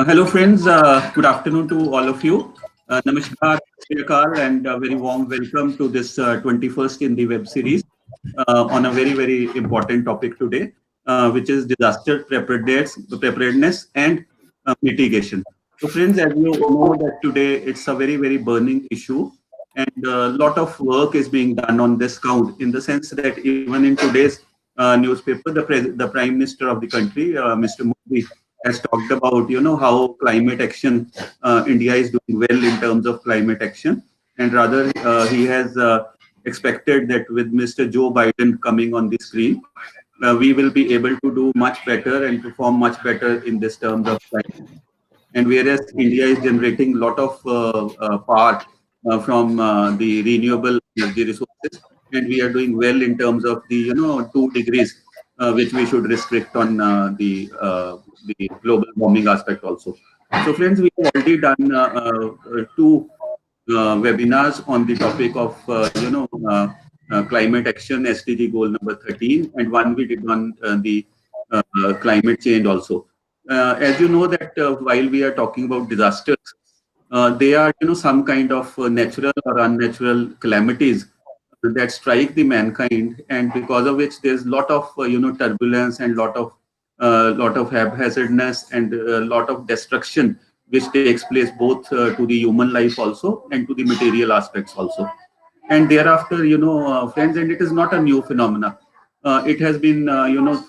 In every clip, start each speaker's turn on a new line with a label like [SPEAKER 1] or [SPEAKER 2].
[SPEAKER 1] Hello, friends. Good afternoon to all of you. Namaskar, Srikal, and a very warm welcome to this 21st in the web series on a very, very important topic today, which is disaster preparedness and mitigation. So, friends, as you know that today it's a very, very burning issue, and a lot of work is being done on this count. In the sense that even in today's newspaper, the Prime Minister of the country, Mr. Modi, has talked about how climate action India is doing well in terms of climate action, and rather he has expected that with Mr. Joe Biden coming on the screen, we will be able to do much better and perform much better in this terms of climate. And whereas India is generating a lot of power from the renewable energy resources, and we are doing well in terms of the 2 degrees, which we should restrict on the global warming aspect also. So, friends, we have already done two webinars on the topic of climate action SDG goal number 13, and one we did on the climate change also. As you know that while we are talking about disasters, they are some kind of natural or unnatural calamities that strike the mankind, and because of which there's a lot of turbulence and lot of haphazardness and a lot of destruction which takes place both to the human life also and to the material aspects also. And thereafter, friends, and it is not a new phenomena. It has been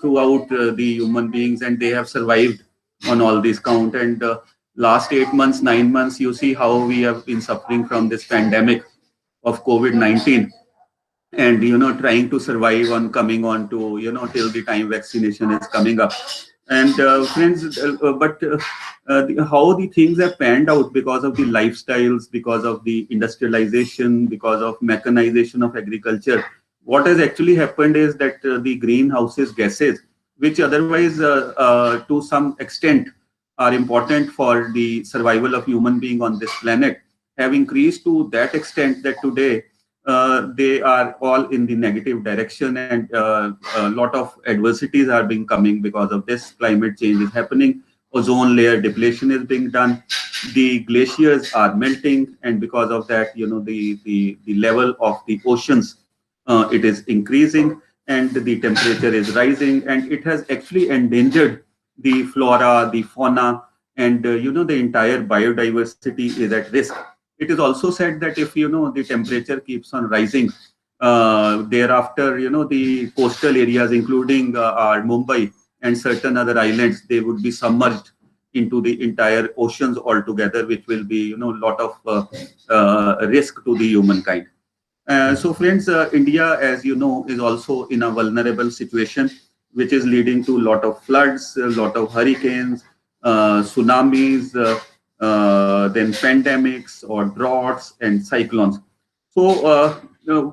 [SPEAKER 1] throughout the human beings, and they have survived on all these count. And last 8 months, 9 months, you see how we have been suffering from this pandemic of COVID-19, and trying to survive on coming on to till the time vaccination is coming up. And friends, how the things have panned out because of the lifestyles, because of the industrialization, because of mechanization of agriculture, what has actually happened is that the greenhouses gases, which otherwise to some extent are important for the survival of human being on this planet, have increased to that extent that today they are all in the negative direction, and a lot of adversities are being coming because of this. Climate change is happening, ozone layer depletion is being done, the glaciers are melting, and because of that the level of the oceans it is increasing, and the temperature is rising, and it has actually endangered the flora, the fauna, and the entire biodiversity is at risk. It is also said that if the temperature keeps on rising, thereafter the coastal areas, including our Mumbai and certain other islands, they would be submerged into the entire oceans altogether, which will be lot of risk to the humankind. So, friends, India, as you know, is also in a vulnerable situation, which is leading to a lot of floods, a lot of hurricanes, tsunamis, then pandemics or droughts and cyclones. So,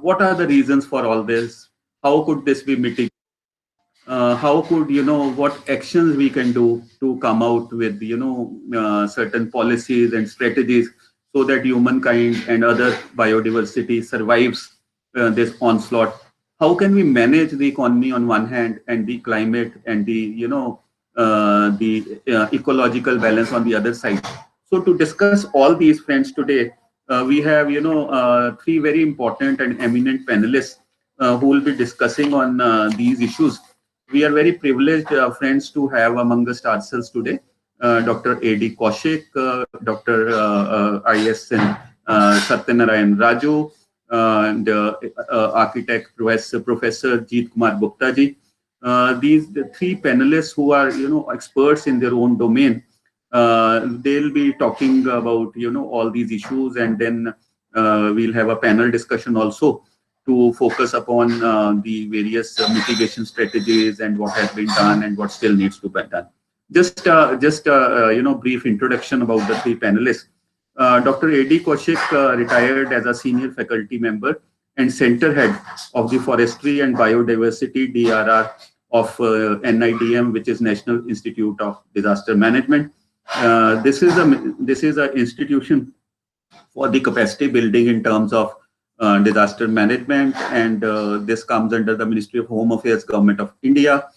[SPEAKER 1] what are the reasons for all this? How could this be mitigated? How could what actions we can do to come out with certain policies and strategies so that humankind and other biodiversity survives this onslaught? How can we manage the economy on one hand and the climate and the ecological balance on the other side? So to discuss all these, friends, today we have three very important and eminent panelists who will be discussing on these issues. We are very privileged, friends, to have among us ourselves today Dr. A.D. Kaushik, Dr. I.S.N. Satyanarayan Raju, and architect Professor Jeet Kumar Gupta ji. These the three panelists who are experts in their own domain. They'll be talking about all these issues, and then we'll have a panel discussion also to focus upon the various mitigation strategies and what has been done and what still needs to be done. Just brief introduction about the three panelists. Dr. A.D. Kaushik retired as a senior faculty member and center head of the Forestry and Biodiversity DRR of NIDM, which is National Institute of Disaster Management. This is an institution for the capacity building in terms of disaster management, and this comes under the Ministry of Home Affairs, Government of India.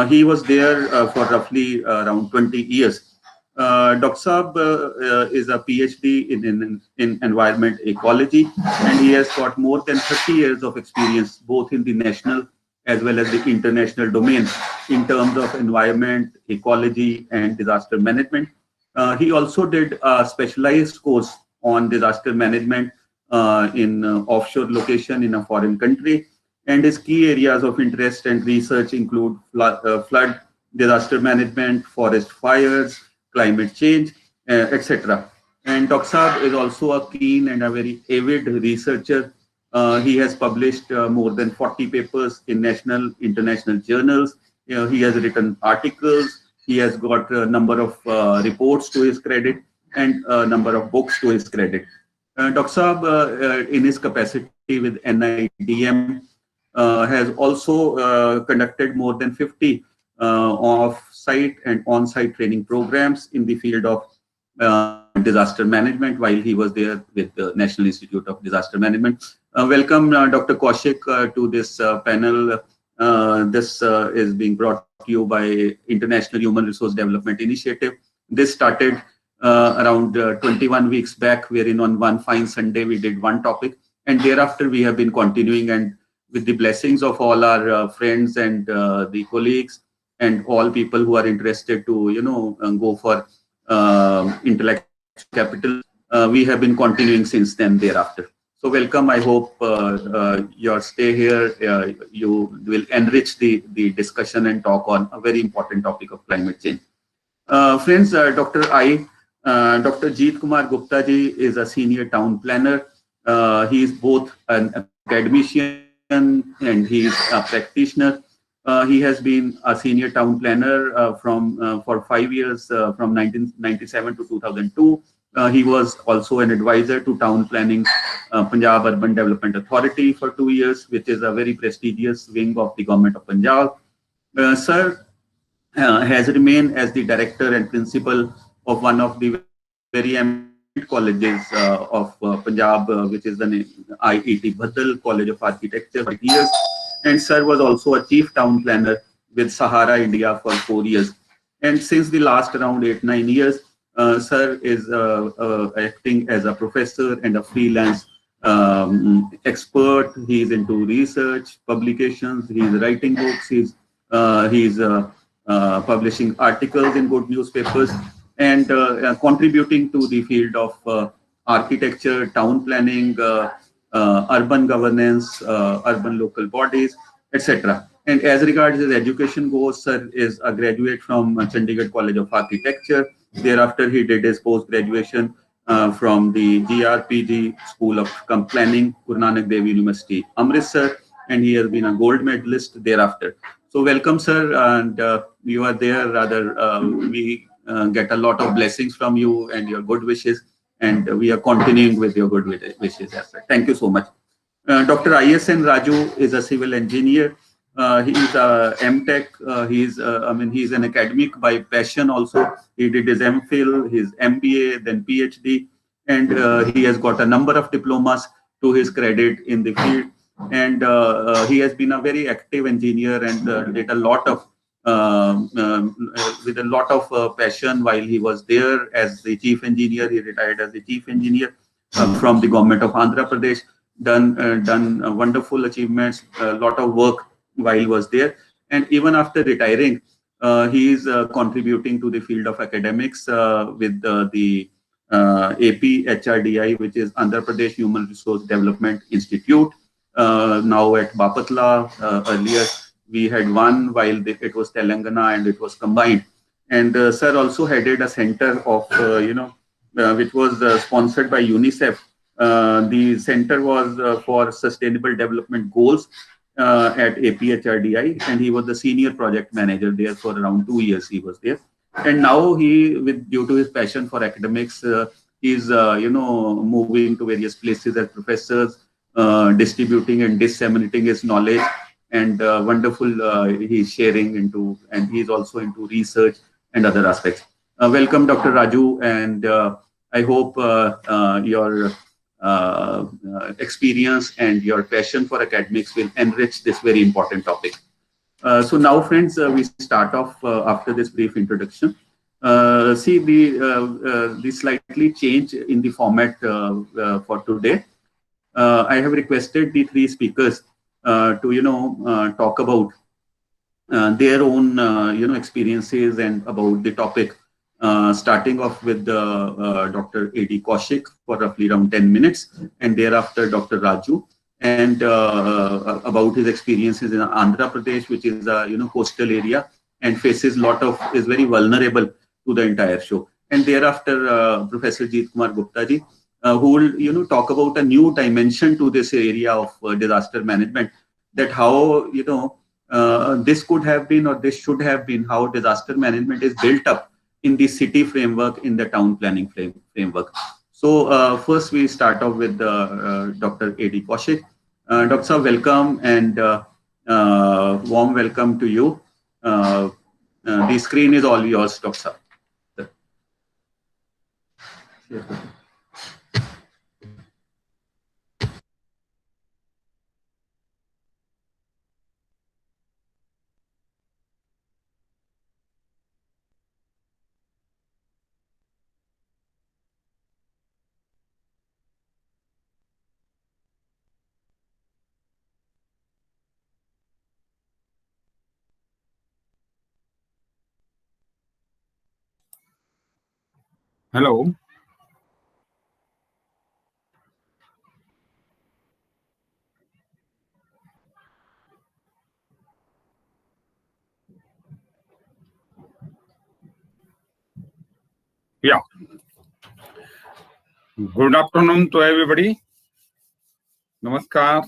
[SPEAKER 1] He was there for roughly around 20 years. Dr. Saab is a PhD in environment ecology, and he has got more than 30 years of experience both in the national as well as the international domain in terms of environment, ecology, and disaster management. He also did a specialized course on disaster management in offshore location in a foreign country. And his key areas of interest and research include flood, disaster management, forest fires, climate change, etc. And Dr. Saab is also a keen and a very avid researcher. He has published more than 40 papers in national, international journals. He has written articles. He has got a number of reports to his credit and a number of books to his credit. Dr. Saab, in his capacity with NIDM, has also conducted more than 50 off-site and on-site training programs in the field of disaster management while he was there with the National Institute of Disaster Management. Welcome, Dr. Kaushik, to this panel. This is being brought to you by International Human Resource Development Initiative. This started around 21 weeks back, wherein on one fine Sunday we did one topic, and thereafter we have been continuing, and with the blessings of all our friends and the colleagues and all people who are interested to, go for intellectual capital, we have been continuing since then thereafter. So welcome. I hope your stay here, you will enrich the discussion and talk on a very important topic of climate change. Friends, Dr. Jeet Kumar Gupta ji is a senior town planner. He is both an academician and he is a practitioner. He has been a senior town planner for 5 years, from 1997 to 2002. He was also an advisor to Town Planning Punjab Urban Development Authority for 2 years, which is a very prestigious wing of the government of Punjab. Sir has remained as the director and principal of one of the very eminent colleges of Punjab, which is the IHRDI College of Architecture for 8 years. And sir was also a chief town planner with Sahara India for 4 years. And since the last around 8-9 years, sir is acting as a professor and a freelance expert. He is into research, publications, he is writing books, he is publishing articles in good newspapers, and contributing to the field of architecture, town planning, urban governance, urban local bodies, etc. And as regards his education goes, sir is a graduate from Chandigarh College of Architecture. Thereafter, he did his post-graduation from the GRPG School of Planning, Guru Nanak Dev University, Amritsar, and he has been a gold medalist thereafter. So welcome, sir, and you are there. Rather, we get a lot of blessings from you and your good wishes, and we are continuing with your good wishes as well. Thank you so much. Dr. ISN Raju is a civil engineer. He is a MTech. He's an academic by passion also. He did his MPhil, his MBA, then PhD, and he has got a number of diplomas to his credit in the field. And he has been a very active engineer and did a lot of with a lot of passion while he was there as the chief engineer. He retired as the chief engineer from the government of Andhra Pradesh. Done wonderful achievements, a lot of work while he was there. And even after retiring, he is contributing to the field of academics with the IHRDI, which is Andhra Pradesh Human Resource Development Institute. Now at Bapatla, earlier we had one while it was Telangana and it was combined. And sir also headed a center of, which was sponsored by UNICEF. The center was for Sustainable Development Goals at APHRDI, and he was the senior project manager there for around 2 years. He was there, and now due to his passion for academics, he's moving to various places as professors, distributing and disseminating his knowledge, and wonderful he's sharing into, and he's also into research and other aspects. Welcome, Dr. Raju, and I hope your experience and your passion for academics will enrich this very important topic. So now, friends, we start off after this brief introduction. See the slightly change in the format for today. I have requested the three speakers to talk about their own experiences and about the topic. Starting off with Dr. A.D. Kaushik for roughly around 10 minutes, and thereafter Dr. Raju, and about his experiences in Andhra Pradesh, which is a coastal area and faces is very vulnerable to the entire show. And thereafter Professor Jeet Kumar Gupta ji, who will talk about a new dimension to this area of disaster management, that how this could have been, or this should have been, how disaster management is built up in the city framework, in the town planning framework. So first we start off with Dr. A.D. Kaushik. Dr. Sir, welcome, and warm welcome to you. The screen is all yours, Dr. Sir.
[SPEAKER 2] Hello. Yeah. Good afternoon to everybody. Namaskar.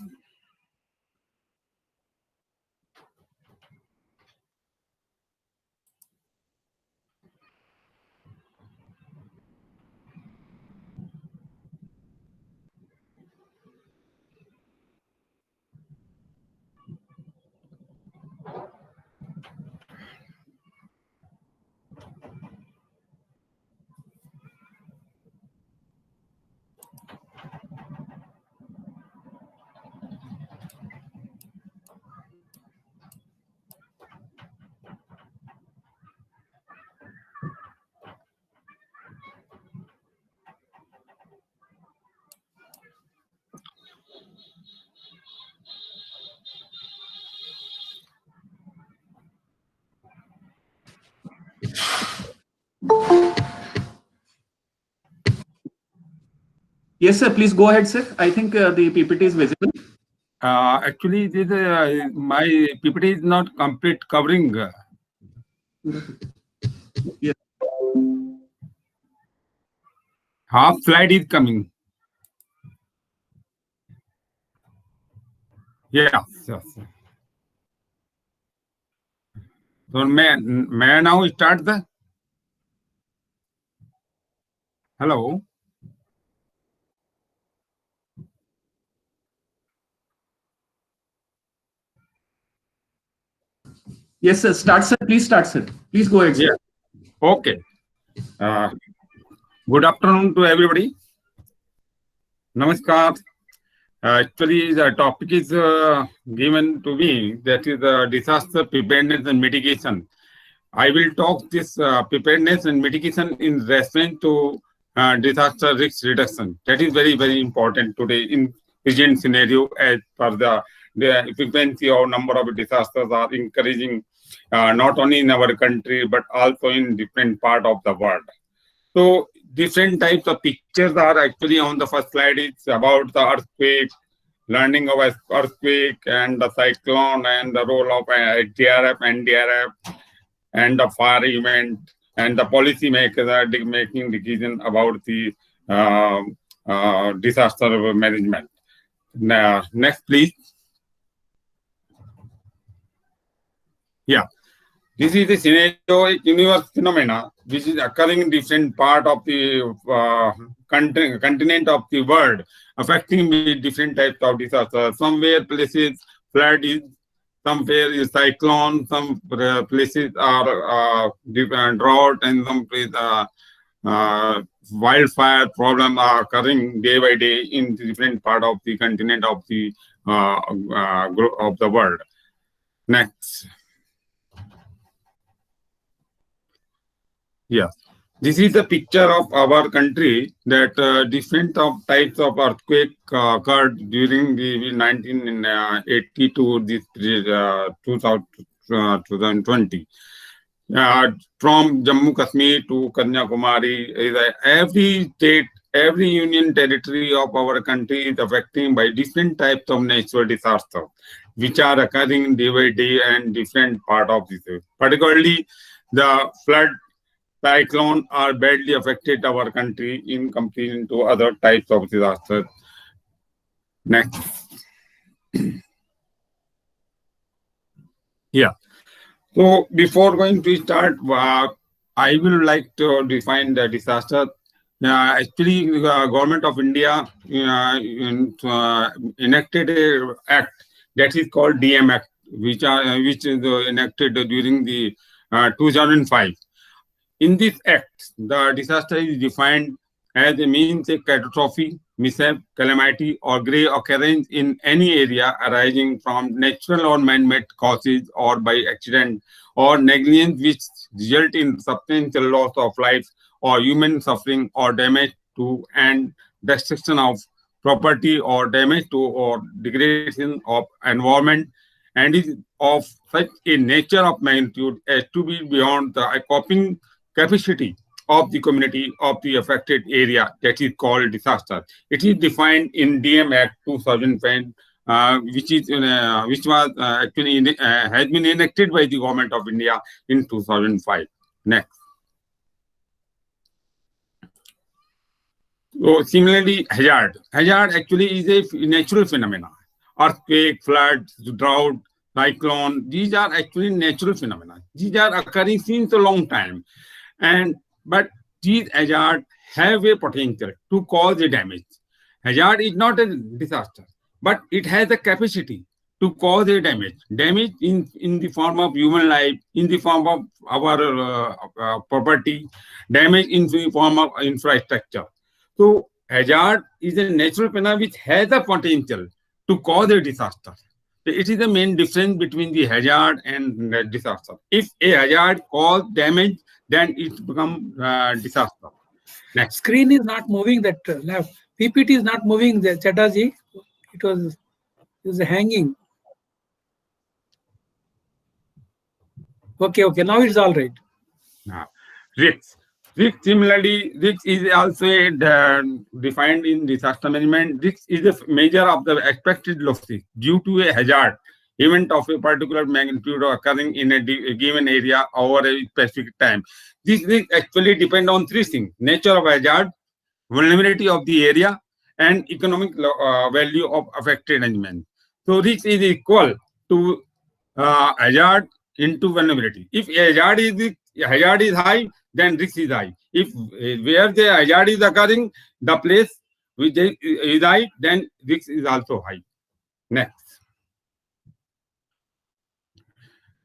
[SPEAKER 1] Yes, sir. Please go ahead, sir. I think the PPT is visible.
[SPEAKER 2] Actually, my PPT is not complete covering.
[SPEAKER 1] Yes.
[SPEAKER 2] Half slide is coming. Yes. So may I now start the? Hello.
[SPEAKER 1] Yes, sir. Start, sir. Please start, sir. Please go ahead, sir.
[SPEAKER 2] Yeah. Okay. Good afternoon to everybody. Namaskar. Actually, the topic is given to me, that is disaster preparedness and mitigation. I will talk this preparedness and mitigation in reference to disaster risk reduction. That is very, very important today in present scenario, as per the frequency or number of disasters are increasing, not only in our country, but also in different part of the world. So different types of pictures are actually on the first slide. It's about the earthquake, learning of earthquake and the cyclone and the role of DRF, NDRF, and the fire event, and the policy makers are making decision about the disaster management. Now, next, please. Yeah. This is the scenario, universe phenomena, which is occurring in different part of the continent of the world, affecting different types of disasters. Somewhere places flood is, somewhere is cyclone, some places are drought, and some places wildfire problem are occurring day by day in different part of the continent of the world. Next. Yeah. This is a picture of our country that different of types of earthquake occurred during the 1980 to this 2020. From Jammu Kashmir to Kanyakumari, every state, every union territory of our country is affected by different types of natural disasters, which are occurring day by day and different part of this. Particularly, the flood, cyclone are badly affected our country in comparison to other types of disasters. Next. Yeah. So before going to start, I will like to define the disaster. Actually, the government of India enacted a act that is called DM Act, which is enacted during the 2005. In this act, the disaster is defined as a means a catastrophe, mishap, calamity, or grave occurrence in any area arising from natural or man-made causes or by accident or negligence which result in substantial loss of life or human suffering or damage to and destruction of property or damage to or degradation of environment and is of such a nature of magnitude as to be beyond the coping capacity of the community of the affected area, that is called disaster. It is defined in DM Act 2005, which was actually has been enacted by the government of India in 2005. Next. So similarly, hazard. Hazard actually is a natural phenomena. Earthquake, flood, drought, cyclone. These are actually natural phenomena. These are occurring since a long time. But these hazards have a potential to cause a damage. Hazard is not a disaster, but it has a capacity to cause a damage. Damage in the form of human life, in the form of our property, damage in the form of infrastructure. So hazard is a natural phenomenon which has a potential to cause a disaster. It is the main difference between the hazard and disaster. If a hazard causes damage, then it becomes disaster.
[SPEAKER 3] Next. Screen is not moving, that left. PPT is not moving, the Chaddha. It was hanging. Okay, now it's all right.
[SPEAKER 2] Risks. Similarly, risk is also defined in disaster management. Risk is a measure of the expected losses due to a hazard event of a particular magnitude occurring in a given area over a specific time. This risk actually depends on three things: nature of hazard, vulnerability of the area, and economic value of affected element. So risk is equal to hazard into vulnerability. If hazard is high, then risk is high. If where the hazard is occurring, the place which is high, then risk is also high. Next.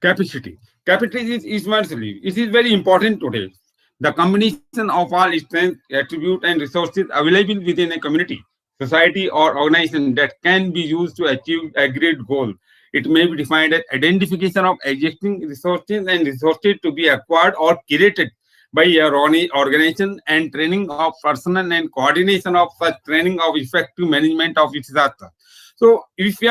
[SPEAKER 2] Capacity. Capacity is immensely. It is very important today. The combination of all strengths, attributes, and resources available within a community, society, or organization that can be used to achieve a great goal. It may be defined as identification of existing resources and resources to be acquired or created by your organization and training of personnel and coordination of such training of effective management of disaster. So if we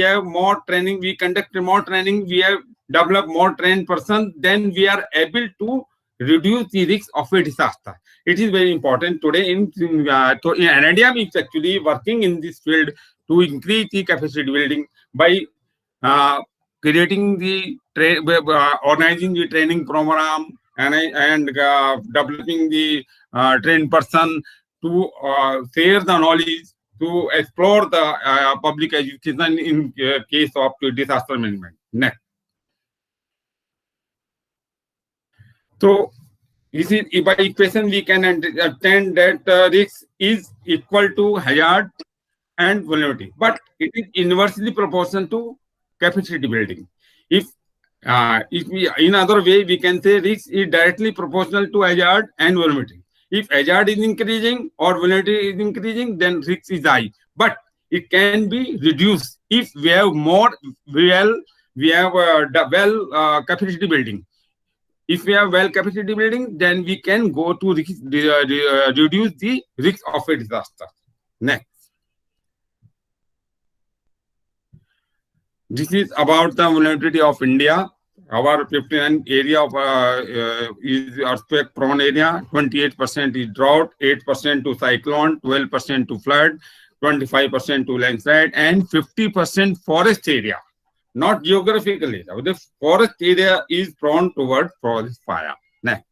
[SPEAKER 2] have more training, we conduct more training, we have developed more trained person, then we are able to reduce the risk of a disaster. It is very important today. In NIDM is actually working in this field to increase the capacity building by creating the organizing the training program and developing the trained person to share the knowledge, to explore the public education in case of disaster management. Next. So, this is by equation we can understand that risk is equal to hazard and vulnerability, but it is inversely proportional to capacity building. If we, in other way, we can say risk is directly proportional to hazard and vulnerability. If hazard is increasing or vulnerability is increasing, then risk is high. But it can be reduced if we have more capacity building. If we have well capacity building, then we can go to reduce the risk of a disaster. Next. This is about the vulnerability of India. Our 59 area of is earthquake prone area, 28% is drought, 8% to cyclone, 12% to flood, 25% to landslide, and 50% forest area. Not geographical area. The forest area is prone towards forest fire. Next.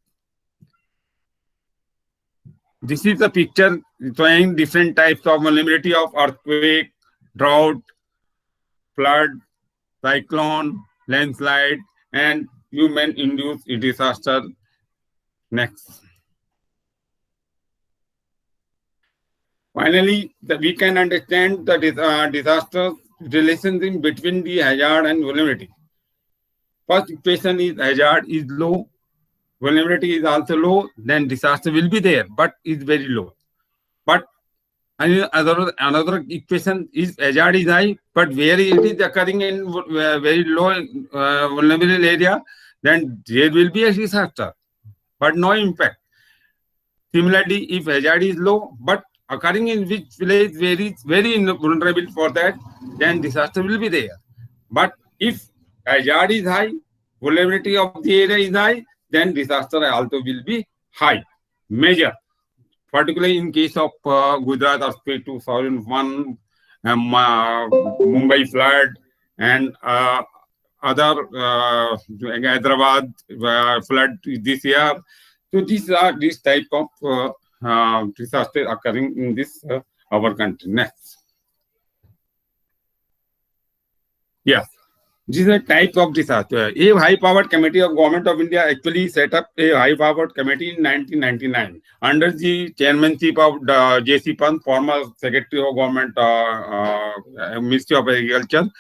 [SPEAKER 2] This is a picture showing different types of vulnerability of earthquake, drought, flood, cyclone, landslide, and human-induced disaster. Next. Finally, we can understand the disaster relationship between the hazard and vulnerability. First equation is hazard is low, vulnerability is also low, then disaster will be there, but is very low. But another equation is hazard is high, but where it is occurring in very low vulnerable area, then there will be a disaster, but no impact. Similarly, if hazard is low, but occurring in which village very vulnerable for that, then disaster will be there. But if hazard is high, vulnerability of the area is high, then disaster also will be high, major. Particularly in case of Gujarat earthquake 2001, Mumbai flood, and other Hyderabad flood this year. So these are these type of disasters occurring in this our country. Next. Yes. This is a type of disaster. A high-powered committee of Government of India actually set up a high-powered committee in 1999 under the chairmanship of J.C. Pant, former Secretary of Government, Ministry of Agriculture.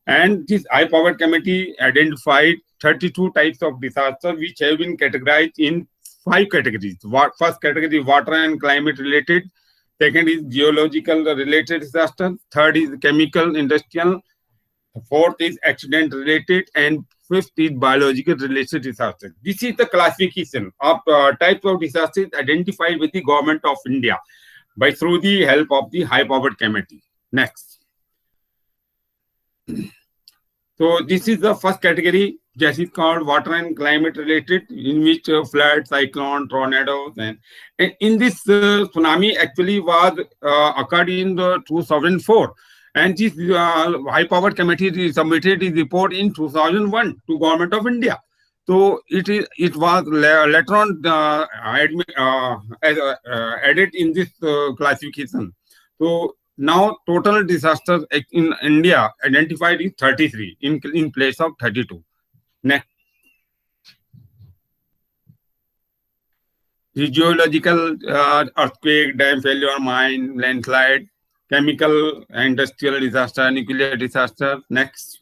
[SPEAKER 2] And this high-powered committee identified 32 types of disaster which have been categorized in 5 categories. First category, water and climate related. Second is geological related disaster. Third is chemical, industrial. Fourth is accident related, and fifth is biological related disaster. This is the classification of types of disasters identified with the Government of India through the help of the high-powered committee. Next. So this is the first category, that is called water and climate related, in which flood, cyclone, tornadoes, and in this tsunami actually was occurred in the 2004. And this high-powered committee submitted its report in 2001 to Government of India. So it was later on added in this classification. So now total disasters in India identified is 33 in place of 32. Next. The geological earthquake, dam failure, mine, landslide, chemical, industrial disaster, nuclear disaster. Next.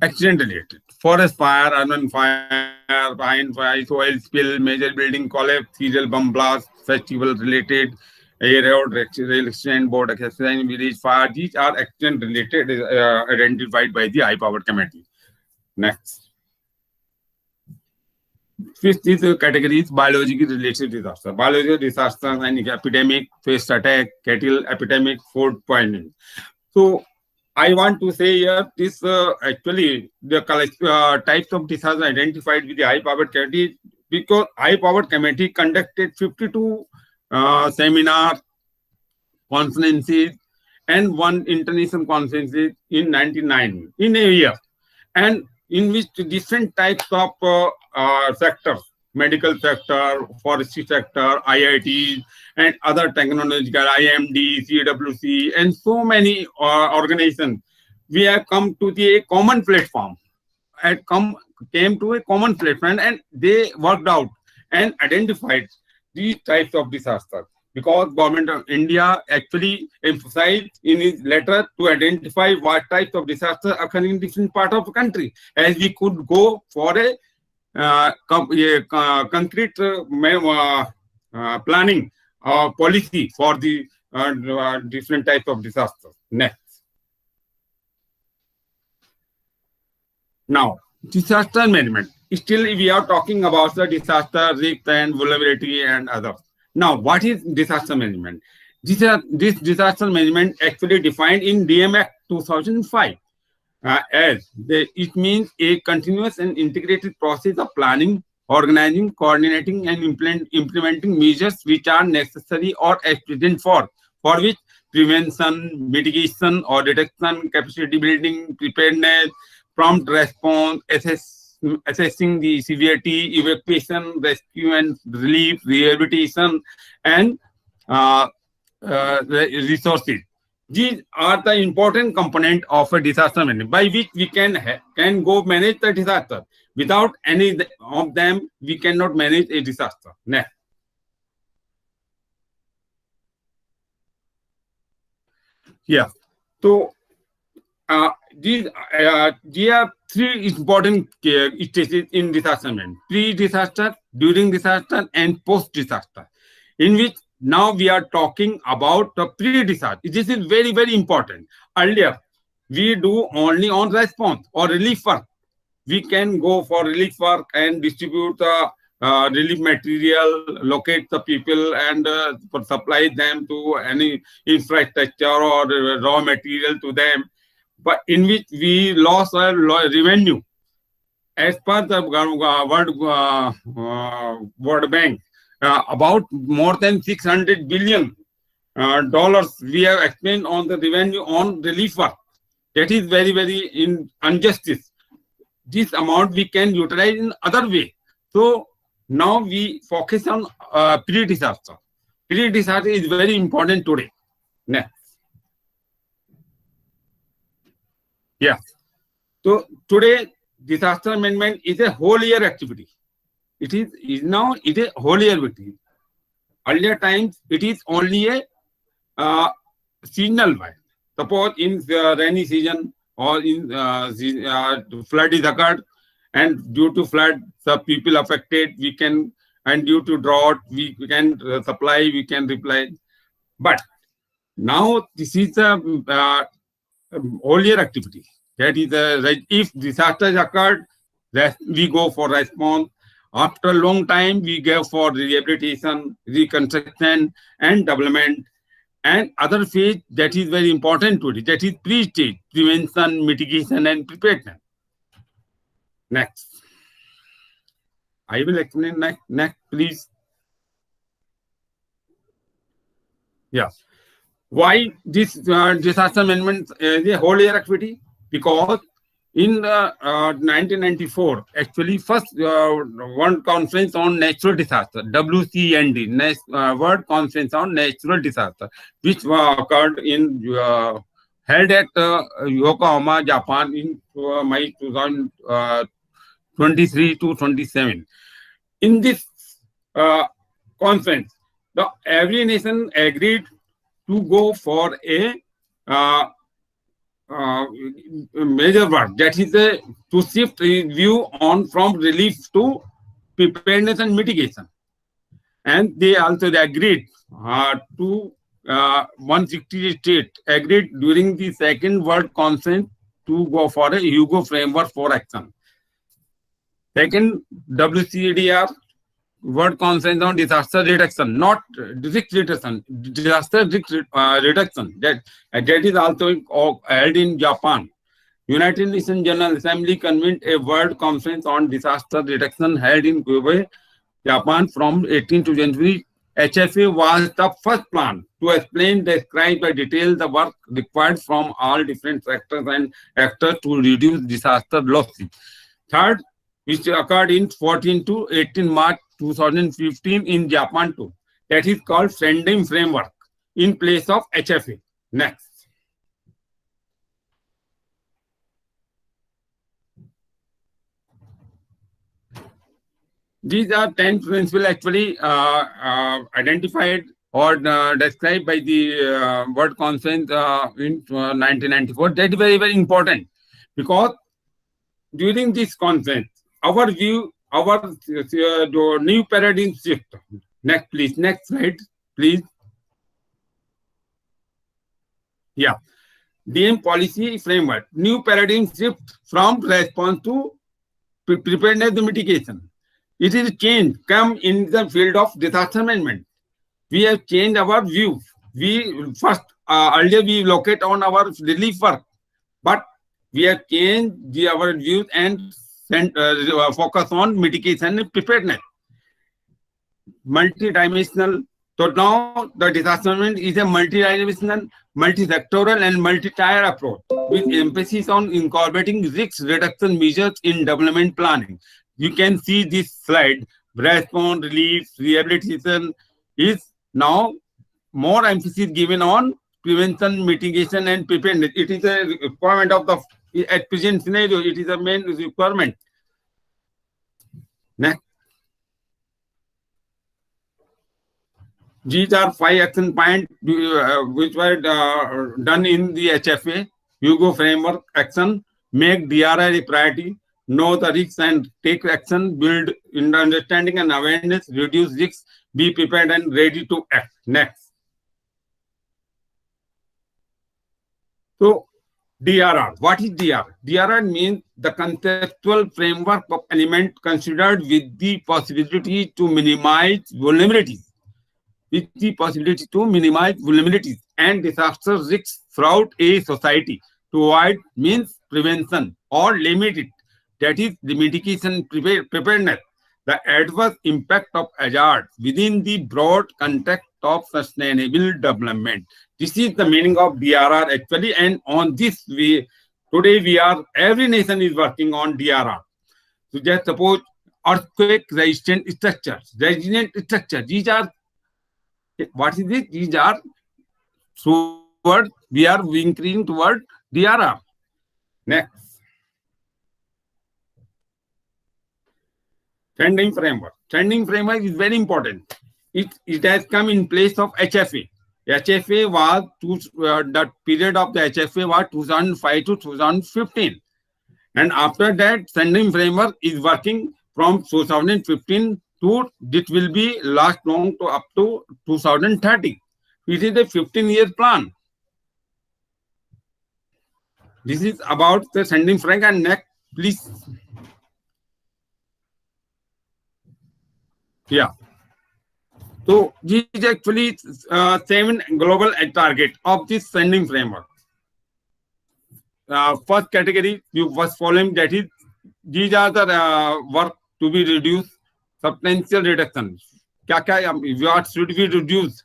[SPEAKER 2] Accident related. Forest fire, urban fire, pine fire, soil spill, major building collapse, serial bomb blast, festival related, air road, rail accident, board accident, village fire. These are accident related identified by the high-powered committee. Next. Fifth is the categories biological related disaster. Biological disasters and epidemic, pest attack, cattle epidemic, food poisoning. So I want to say here, this actually the types of disasters identified with the high-powered committee, because high-powered committee conducted 52 seminars, conferences, and 1 international conference in 1999 in a year, and in which different types of sectors, medical sector, forestry sector, IITs, and other technological, IMD, CWC, and so many organizations, we have come to a common platform, came to a common platform, and they worked out and identified these types of disasters. Because Government of India actually emphasized in its letter to identify what types of disasters occur in different parts of the country, as we could go for a concrete planning policy for the different types of disasters. Next. Now, disaster management. Still, we are talking about the disaster risk and vulnerability and others. Now, what is disaster management? This disaster management actually defined in DM Act 2005 it means a continuous and integrated process of planning, organizing, coordinating, and implementing measures which are necessary or expedient for which prevention, mitigation, or detection, capacity building, preparedness, prompt response, assessing the severity, evacuation, rescue and relief, rehabilitation, and uh, resources. These are the important component of a disaster management by which we can go manage the disaster. Without any of them, we cannot manage a disaster. Next. Yeah. So these are three important stages in disaster management: pre-disaster, during disaster, and post-disaster, in which now we are talking about the pre-disaster. This is very, very important. Earlier, we do only on response or relief work. We can go for relief work and distribute the relief material, locate the people, and supply them to any infrastructure or raw material to them, but in which we lost our revenue. As per the World Bank, about more than $600 billion we have expended on the revenue on relief work. That is very, very injustice. This amount we can utilize in other way. So now we focus on pre-disaster. Pre-disaster is very important today. Next. Yeah. So today, disaster management is a whole year activity. It is now a whole year activity. Earlier times, it is only a seasonal one. Suppose in rainy season or in flood is occurred, and due to flood, the people affected, we can, and due to drought, we can supply, we can reply. But now this is a whole year activity. That is if disasters occurred, we go for response. After a long time, we go for rehabilitation, reconstruction, and development. And other phase that is very important today, that is pre-stage, prevention, mitigation, and preparedness. Next. I will explain next, please. Yeah. Why this disaster management is a whole year activity? Because in 1994, actually, first World Conference on Natural Disaster, WCND, World Conference on Natural Disaster, which occurred in held at Yokohama, Japan in May 2023 to 27. In this conference, every nation agreed to go for a major work, that is to shift view on from relief to preparedness and mitigation. And they also agreed to 160 states agreed during the second World Conference to go for a Hugo framework for action. Second, WCDR, World Conference on Disaster Reduction, not risk reduction, disaster risk reduction. That is also held in Japan. United Nations General Assembly convened a World Conference on Disaster Reduction held in Kobe, Japan from 18 to January. HFA was the first plan to explain, describe by detail the work required from all different sectors and actors to reduce disaster losses. Third, which occurred in 14 to 18 March 2015 in Japan too. That is called Sending Framework in place of HFA. Next. These are 10 principles actually identified or described by the World Conference in 1994. That is very, very important because during this conference, our view, our new paradigm shift. Next, please. Next slide, please. Yeah. DM policy framework. New paradigm shift from response to preparedness and mitigation. It is change come in the field of disaster management. We have changed our view. We first earlier we locate on our relief work, but we have changed our views and focus on mitigation and preparedness. Multidimensional. So now the disaster management is a multidimensional, multi-sectoral and multi-tier approach with emphasis on incorporating risk reduction measures in development planning. You can see this slide. Response, relief, rehabilitation is now more emphasis given on prevention, mitigation, and preparedness. It is a requirement of the at present scenario. It is a main requirement. Next. These are 5 action points which were done in the HFA. Hugo framework action, make DRI a priority, know the risks and take action, build in understanding and awareness, reduce risks, be prepared and ready to act. Next. So, DRR. What is DRR? DRR means the conceptual framework of element considered with the possibility to minimize vulnerabilities. With the possibility to minimize vulnerabilities and disaster risks throughout a society. To avoid means prevention or limit it. That is the mitigation preparedness. The adverse impact of hazards within the broad context of sustainable development. This is the meaning of DRR actually, and on this every nation is working on DRR. So just suppose earthquake resistant structures, resilient structures. These are what is it? These are toward we are increasing toward DRR. Next. Trending framework. Trending framework is very important. It has come in place of HFA. HFA was the period of the HFA was 2005 to 2015, and after that, trending framework is working from 2015 to it will be last long to up to 2030. It is a 15-year plan. This is about the trending framework. And next, please. Yeah. So this is actually 7 global target of this trending framework. First category, you first following, that is, these are the work to be reduced, substantial reduction. What should be reduced?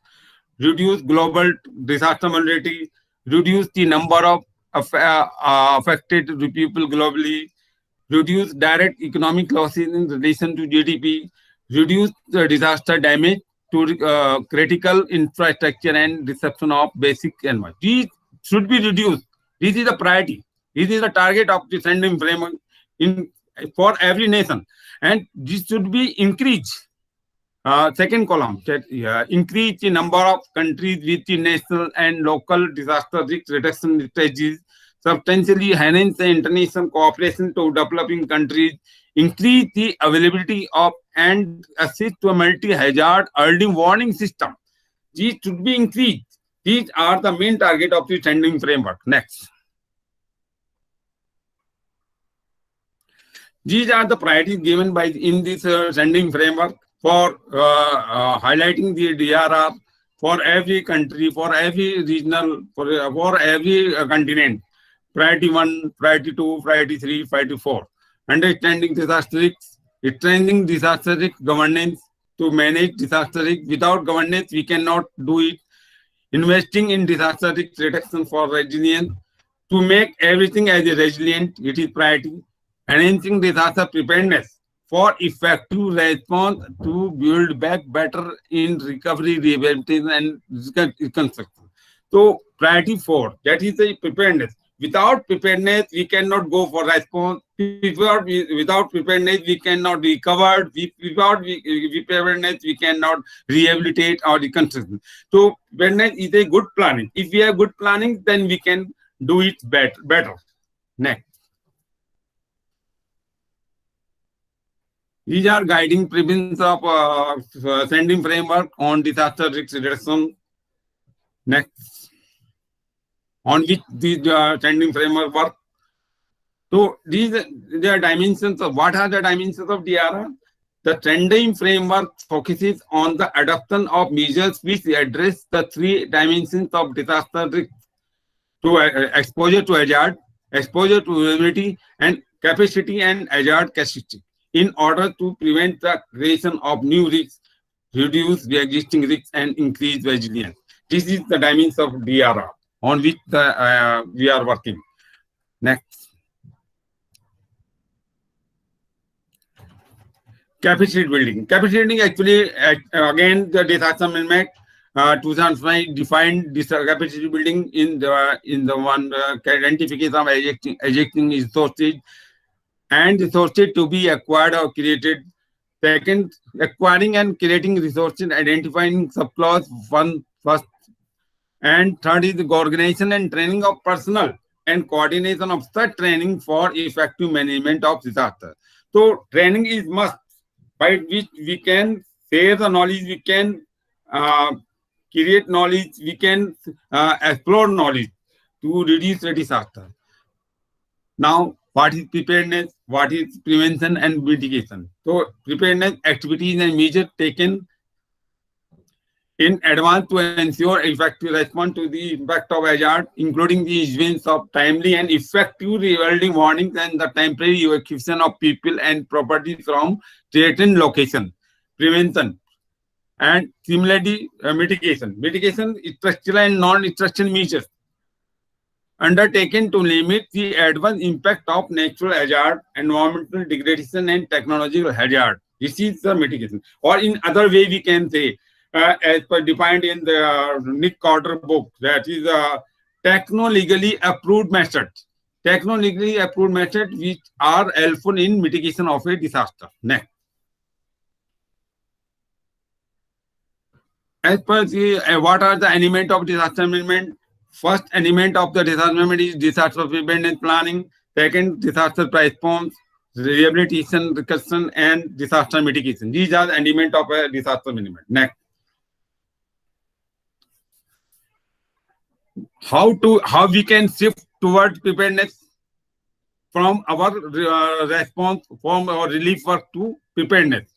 [SPEAKER 2] Reduce global disaster vulnerability, reduce the number of affected people globally, reduce direct economic losses in relation to GDP, reduce the disaster damage to critical infrastructure and disruption of basic environment. These should be reduced. This is a priority. This is the target of the trending framework for every nation, and this should be increased. Second column, increase the number of countries with the national and local disaster risk reduction strategies, substantially enhance the international cooperation to developing countries, increase the availability of and assist to a multi-hazard early warning system. These should be increased. These are the main target of the trending framework. Next. These are the priorities given by in this trending framework for highlighting the DRR for every country, for every regional, for every continent. Priority 1, priority 2, priority 3, priority 4. Understanding disaster risks, strengthening disaster risk governance to manage disaster risk. Without governance, we cannot do it. Investing in disaster risk reduction for resilience. To make everything as a resilient, it is priority. Enhancing disaster preparedness for effective response to build back better in recovery, rehabilitation, and reconstruction. So, priority 4, that is the preparedness. Without preparedness, we cannot go for response. Without preparedness, we cannot recover. Without preparedness, we cannot rehabilitate or reconstruct. So, preparedness is a good planning. If we have good planning, then we can do it better. Next. These are guiding principles of trending framework on disaster risk reduction. Next. On which the trending framework work. So these are the dimensions of what are the dimensions of DRR? The trending framework focuses on the adoption of measures which address the three dimensions of disaster risk: to exposure to hazard, exposure to vulnerability, and capacity and hazard capacity, in order to prevent the creation of new risks, reduce the existing risks, and increase resilience. This is the dimensions of DRR on which we are working. Next. Capacity building. Capacity building actually, again, the disaster management 2005 defined this capacity building in the one identification of existing resources and resources to be acquired or created. Second, acquiring and creating resources, identifying subclause first. And third is the organization and training of personnel and coordination of such training for effective management of disaster. So training is must, by which we can share the knowledge, we can create knowledge, we can explore knowledge to reduce the disaster. Now, what is preparedness? What is prevention and mitigation? So preparedness activities and measures taken in advance to ensure effective response to the impact of hazard, including the issuance of timely and effective early warnings and the temporary evacuation of people and property from threatened location. Prevention. And similarly, mitigation. Mitigation is structural and non-structural measures undertaken to limit the adverse impact of natural hazard, environmental degradation, and technological hazard. This is the mitigation. Or in other way, we can say, as per defined in the Nick Carter book, that is a techno-legally approved method. Techno-legally approved methods which are helpful in mitigation of a disaster. Next. As per the, what are the elements of disaster management? First element of the disaster management is disaster preparedness planning. Second, disaster response, rehabilitation, reconstruction, and disaster mitigation. These are the elements of a disaster management. Next. How we can shift towards preparedness from our response, from our relief work to preparedness.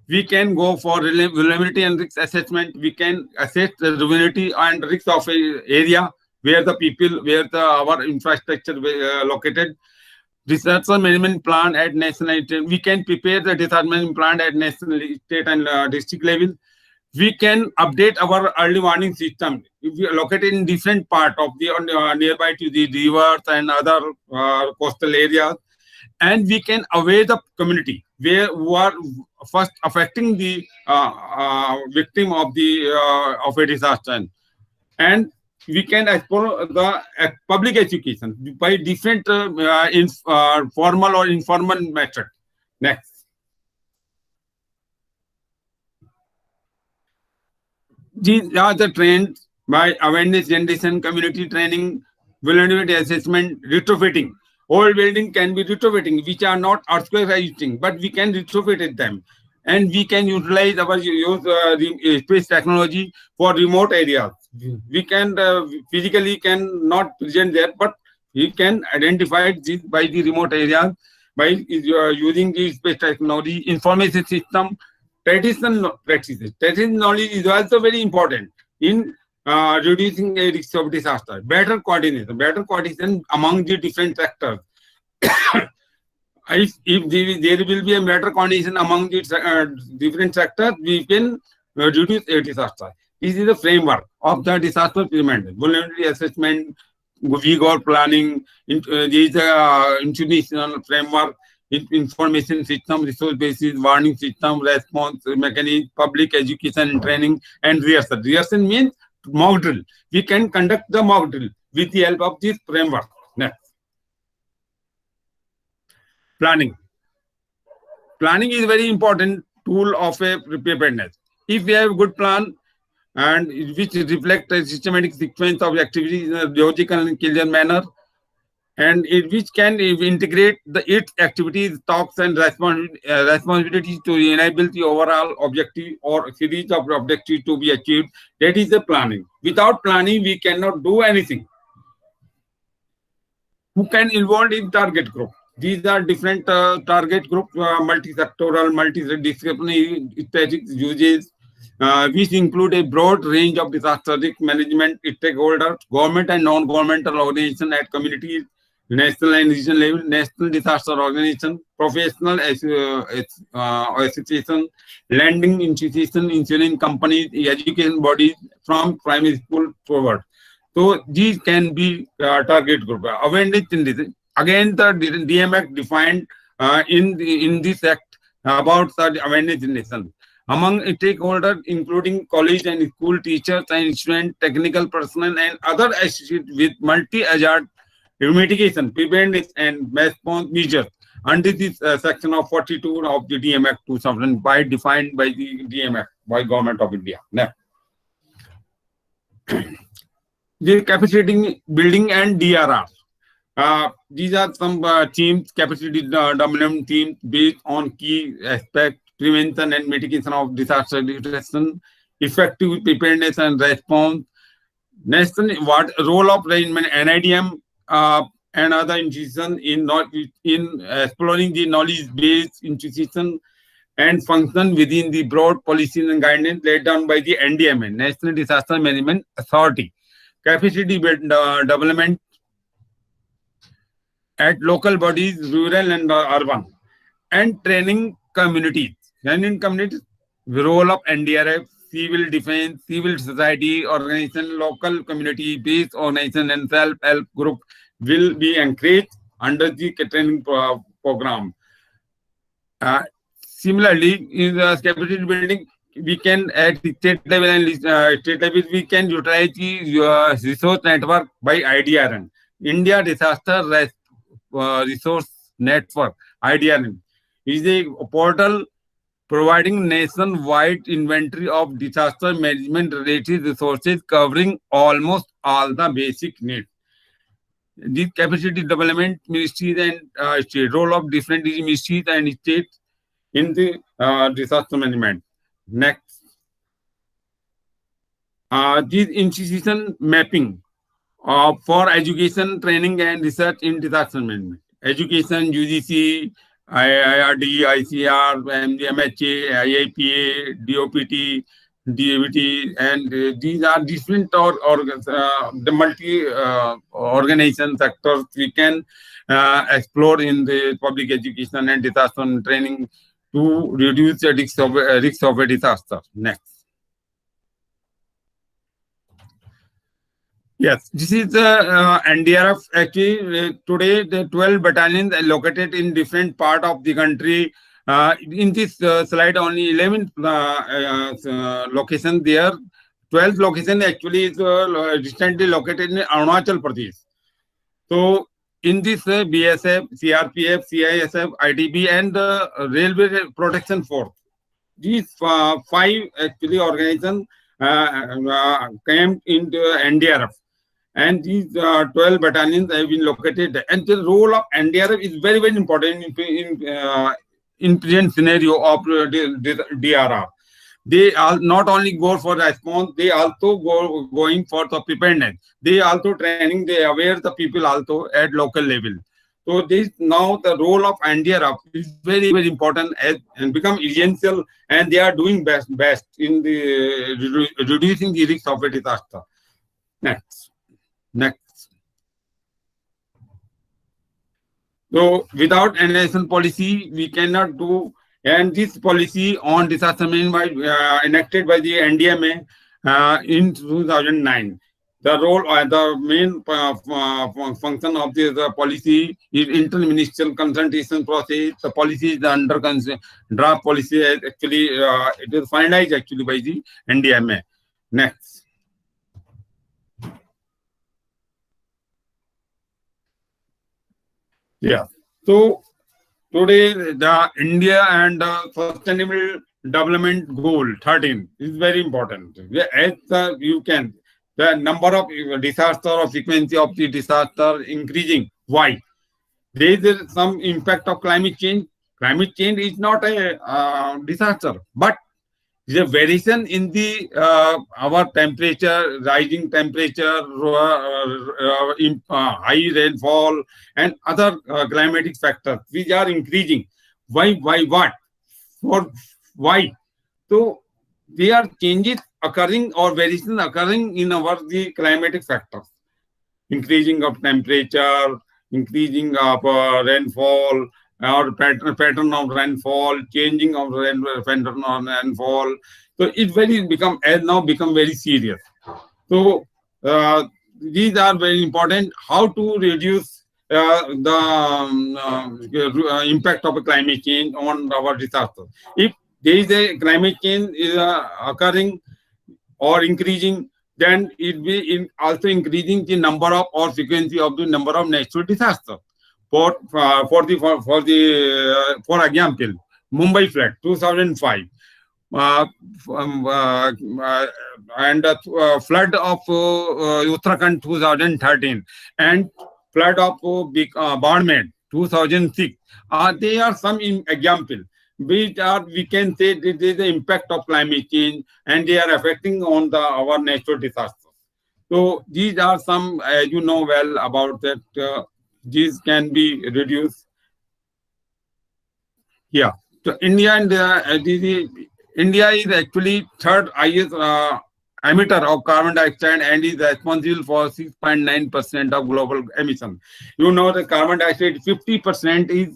[SPEAKER 2] We can go for vulnerability and risk assessment. We can assess the vulnerability and risk of an area where the people, where our infrastructure located. Disaster management plan at national, we can prepare the disaster management plan at national, state, and district level. We can update our early warning system if we are located in different part of the nearby to the rivers and other coastal areas, and we can aware the community who are first affecting the victim of a disaster, and we can explore the public education by different formal or informal method. Next. These are the trends by awareness generation, community training, vulnerability assessment, retrofitting. Old buildings can be retrofitting, which are not earthquake resisting, but we can retrofit them. And we can utilize our space technology for remote areas. We can physically cannot present there, but we can identify this by the remote areas by using the space technology, information system, traditional practices. Traditional knowledge is also very important in reducing a risk of disaster. Better coordination among the different sectors. If there will be a better coordination among the different sectors, we can reduce a disaster. This is the framework of the disaster preparedness, vulnerability assessment, vigor planning. There is a institutional framework, information system, resource basis, warning system, response mechanism, public education and training, and rehearsal. Rehearsal means mock drill. We can conduct the mock drill with the help of this framework. Next. Planning. Planning is a very important tool of a preparedness. If we have a good plan and which reflect a systematic sequence of activities in a logical and clear manner, and which can integrate its activities, tasks, and responsibilities to enable the overall objective or series of objectives to be achieved. That is the planning. Without planning, we cannot do anything. Who can involve in target group? These are different target group, multi-sectoral, multidisciplinary strategic uses, which include a broad range of disaster risk management stakeholders, government and non-governmental organizations at communities, national and regional level, national disaster organization, professional association, lending institution, insurance companies, education bodies from primary school forward. So these can be target group. Awareness in this. Again, the DMX defined in this act about the awareness in nation. Among stakeholders, including college and school teachers and students, technical personnel, and other associated with multi-hazard mitigation, preparedness, and response measures. Under this section of 42 of the DMX 2005, defined by the DMX by Government of India. Now, the capacity building and DRR. These are some themes, capacity development themes based on key aspects: prevention and mitigation of disaster detection, effective preparedness and response, national role of NIDM and other institutions in exploring the knowledge-based institution and function within the broad policies and guidance laid down by the NDMA, National Disaster Management Authority. Capacity development at local bodies, rural and urban, and training communities. Training communities, the role of NDRF, civil defense, civil society organization, local community-based organization, and self-help group will be encouraged under the training program. Similarly, in the capacity building, we can at state level and state level, we can utilize the resource network by IDRN, India Disaster Resource Network. IDRN is a portal providing nationwide inventory of disaster management related resources covering almost all the basic needs. These capacity development ministries and state role of different ministries and states in the disaster management. Next, this institution mapping for education, training, and research in disaster management. Education, UGC, IHRDI, ICR, MHA, IIPA, DOPT, DAVT, and these are different the multi organization sectors we can explore in the public education and disaster training to reduce the risk of a disaster. Next. Yes, this is the NDRF. Actually, today the 12 battalions are located in different part of the country. In this slide, only 11 locations there. 12 locations actually is recently located in Arunachal Pradesh. So, in this BSF, CRPF, CISF, ITB, and Railway Protection Force, these 5 actually organizations came into NDRF. And these 12 battalions have been located. And the role of NDRF is very, very important in present scenario of DRR. They are not only go for response, they also going for the preparedness. They also training, they aware the people also at local level. So this now the role of NDRF is very, very important and become essential, and they are doing best in the reducing the risk of a disaster. Next. So without a national policy, we cannot do. And this policy on disaster management enacted by the NDMA in 2009. The role, the main function of this policy is interministerial consultation process. The policy is under draft policy. Actually, it is finalized actually by the NDMA. Next. Yeah. So today the India and Sustainable Development Goal 13 is very important. As the number of disaster or frequency of the disaster increasing. Why? There is some impact of climate change. Climate change is not a disaster, but The variation in the our temperature, rising temperature, high rainfall, and other climatic factors which are increasing. Why? Why? What? For why? So there are changes occurring or variation occurring in our the climatic factors, increasing of temperature, increasing of rainfall, or pattern of rainfall, changing of pattern of rainfall. So it very become has now become very serious. So these are very important. How to reduce the impact of climate change on our disaster. If there is a climate change is occurring or increasing, then it will also increasing the number of or frequency of the number of natural disasters. For example, Mumbai flood 2005, uh, and flood of Uttarakhand 2013, and flood of Barmer 2006. They are some example which are, we can say, this is the impact of climate change, and they are affecting on our natural disasters. So these are some, as you know well about that, these can be reduced. Yeah. So India and India is actually third highest emitter of carbon dioxide and is responsible for 6.9% of global emission. You know the carbon dioxide 50% is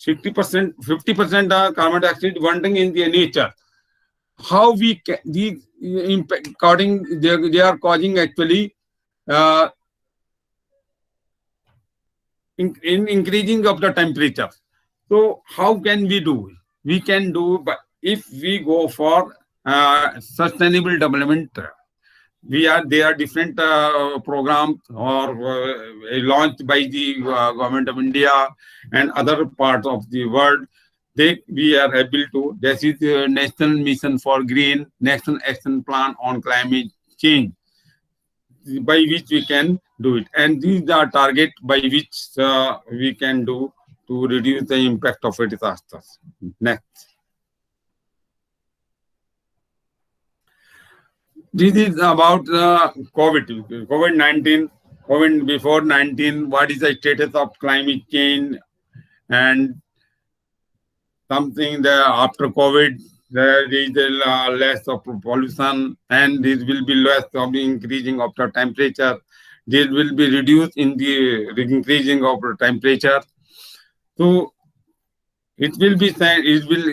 [SPEAKER 2] 50% carbon dioxide wanting in the nature. How we can, these impact according they are causing actually uh, in increasing of the temperature. So how can we do? We can do, but if we go for sustainable development, there are different programs or launched by the government of India and other parts of the world. We are able to. This is the National Mission for Green, National Action Plan on Climate Change, by which we can do it. And these are targets by which we can do to reduce the impact of disasters. Next. This is about COVID-19, COVID before 19, what is the status of climate change, and something that after COVID, there is less of pollution, and this will be less of the increasing of the temperature. This will be reduced in the increasing of the temperature. So it will be said, it will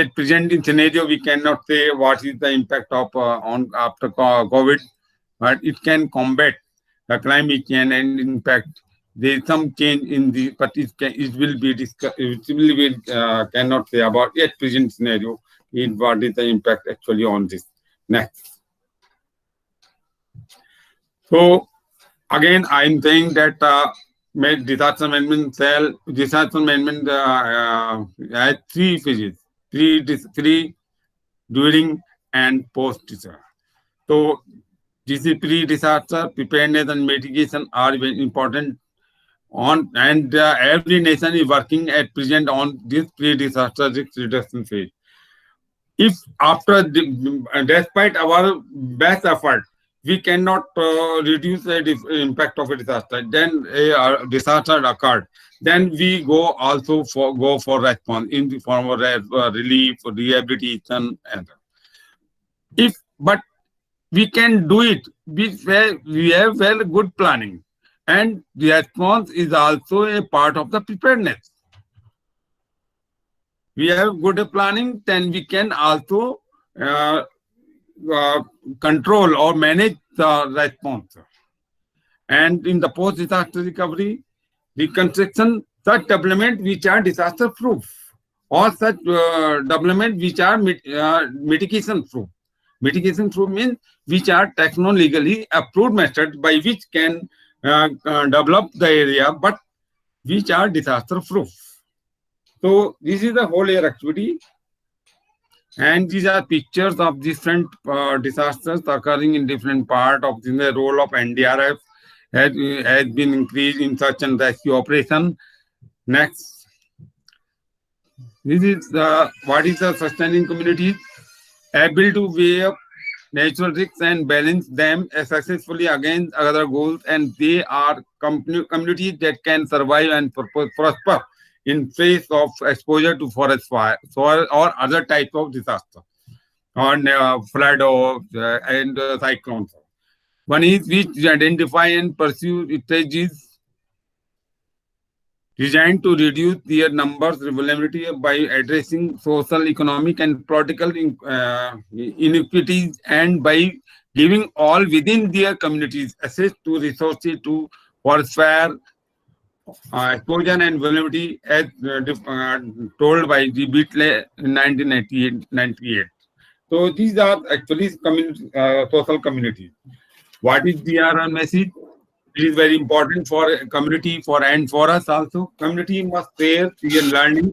[SPEAKER 2] at present in scenario we cannot say what is the impact of on after COVID, but it can combat the climate change and impact. There is some change in the, but it will be discussed. It will be cannot say about at present scenario what is the impact actually on this. Next. So again, I am saying that disaster management has three phases: pre, during, and post disaster. So this is pre-disaster preparedness and mitigation are very important on, and every nation is working at present on this pre-disaster risk reduction phase. If after despite our best effort, we cannot reduce the impact of a disaster, then a disaster occurred, then we go for response in the form of relief, rehabilitation, and but we can do it. We have very good planning, and the response is also a part of the preparedness. We have good planning, then we can also control or manage the response. And in the post-disaster recovery, reconstruction, such development which are disaster-proof, or such development which are mitigation-proof. Mitigation-proof means which are technologically approved methods by which can develop the area, but which are disaster-proof. So this is the whole year activity, and these are pictures of different disasters occurring in different parts of the role of NDRF has been increased in search and rescue operation. Next. This is what is the sustaining community? Able to weigh up natural risks and balance them successfully against other goals, and they are communities that can survive and prosper in face of exposure to forest fire, soil, or other types of disaster, or flood or and cyclones. One is which identify and pursue strategies designed to reduce their numbers vulnerability by addressing social, economic, and political inequities, and by giving all within their communities access to resources to warfare, exposure, and vulnerability, as told by the Beatley in 1998. So these are actually social communities. What is their message? It is very important for community and for us also. Community must share their learning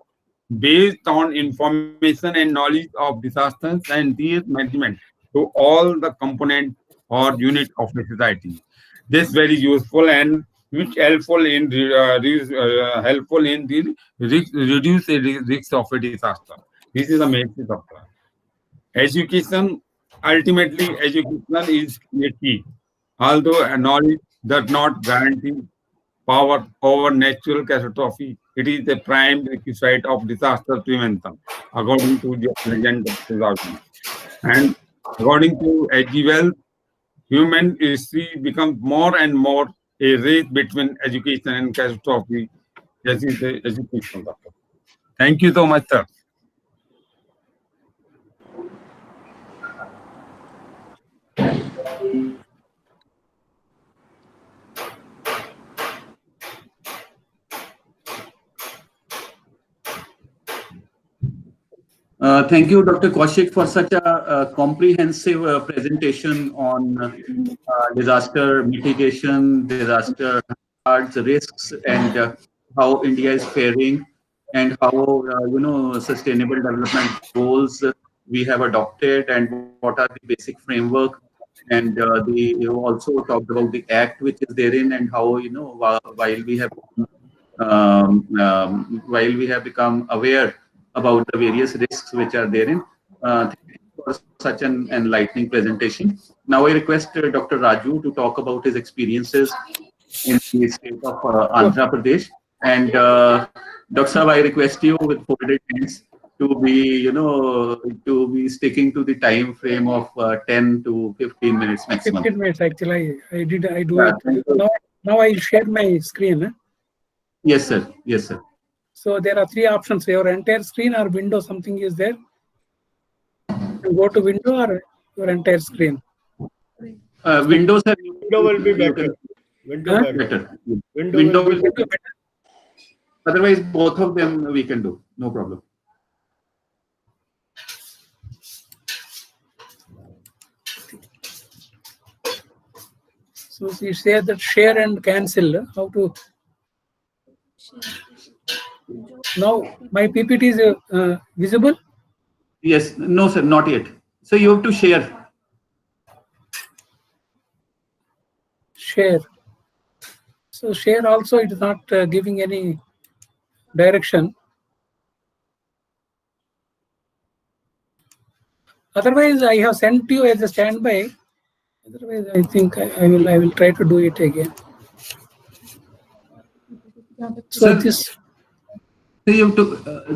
[SPEAKER 2] based on information and knowledge of disasters and their management to all the components or unit of the society. This very useful and which helpful in the reduce the risk of a disaster. This is the message of education. Ultimately, education is a key. Although knowledge does not guarantee power over natural catastrophe, it is a prime requisite of disaster prevention, according to the legend of 2000. And according to H.G. Wells, human history becomes more and more a race between education and catastrophe. This is the education. Doctor. Thank you so much, sir.
[SPEAKER 1] Thank you, Dr. Kaushik, for such a comprehensive presentation on disaster mitigation, disaster hazards, risks, and how India is faring, and how sustainable development goals we have adopted, and what are the basic framework. And you also talked about the act which is therein, and how while we have become aware about the various risks which are therein. Thank you for such an enlightening presentation. Now I request Dr. Raju to talk about his experiences in the state of Andhra Pradesh. And Dr. Saab, I request you with folded hands to be sticking to the time frame of 10 to 15 minutes maximum.
[SPEAKER 3] 15 minutes actually. I do it. Now I share my screen. Huh?
[SPEAKER 1] Yes, sir. Yes, sir.
[SPEAKER 3] So there are three options. Your entire screen or window, something is there. You go to window or your entire screen.
[SPEAKER 1] Windows.
[SPEAKER 4] Window will be better. Window
[SPEAKER 1] better.
[SPEAKER 4] Window
[SPEAKER 1] will be better. Otherwise, both of them we can do. No problem.
[SPEAKER 3] So you say that share and cancel. How to? Now my PPT is visible?
[SPEAKER 1] Yes. No, sir, not yet. So you have to share.
[SPEAKER 3] Share. So share also, it is not giving any direction. Otherwise, I have sent you as a standby. Otherwise, I think I will try to do it again. So
[SPEAKER 1] Sir,
[SPEAKER 3] this.
[SPEAKER 1] You have to,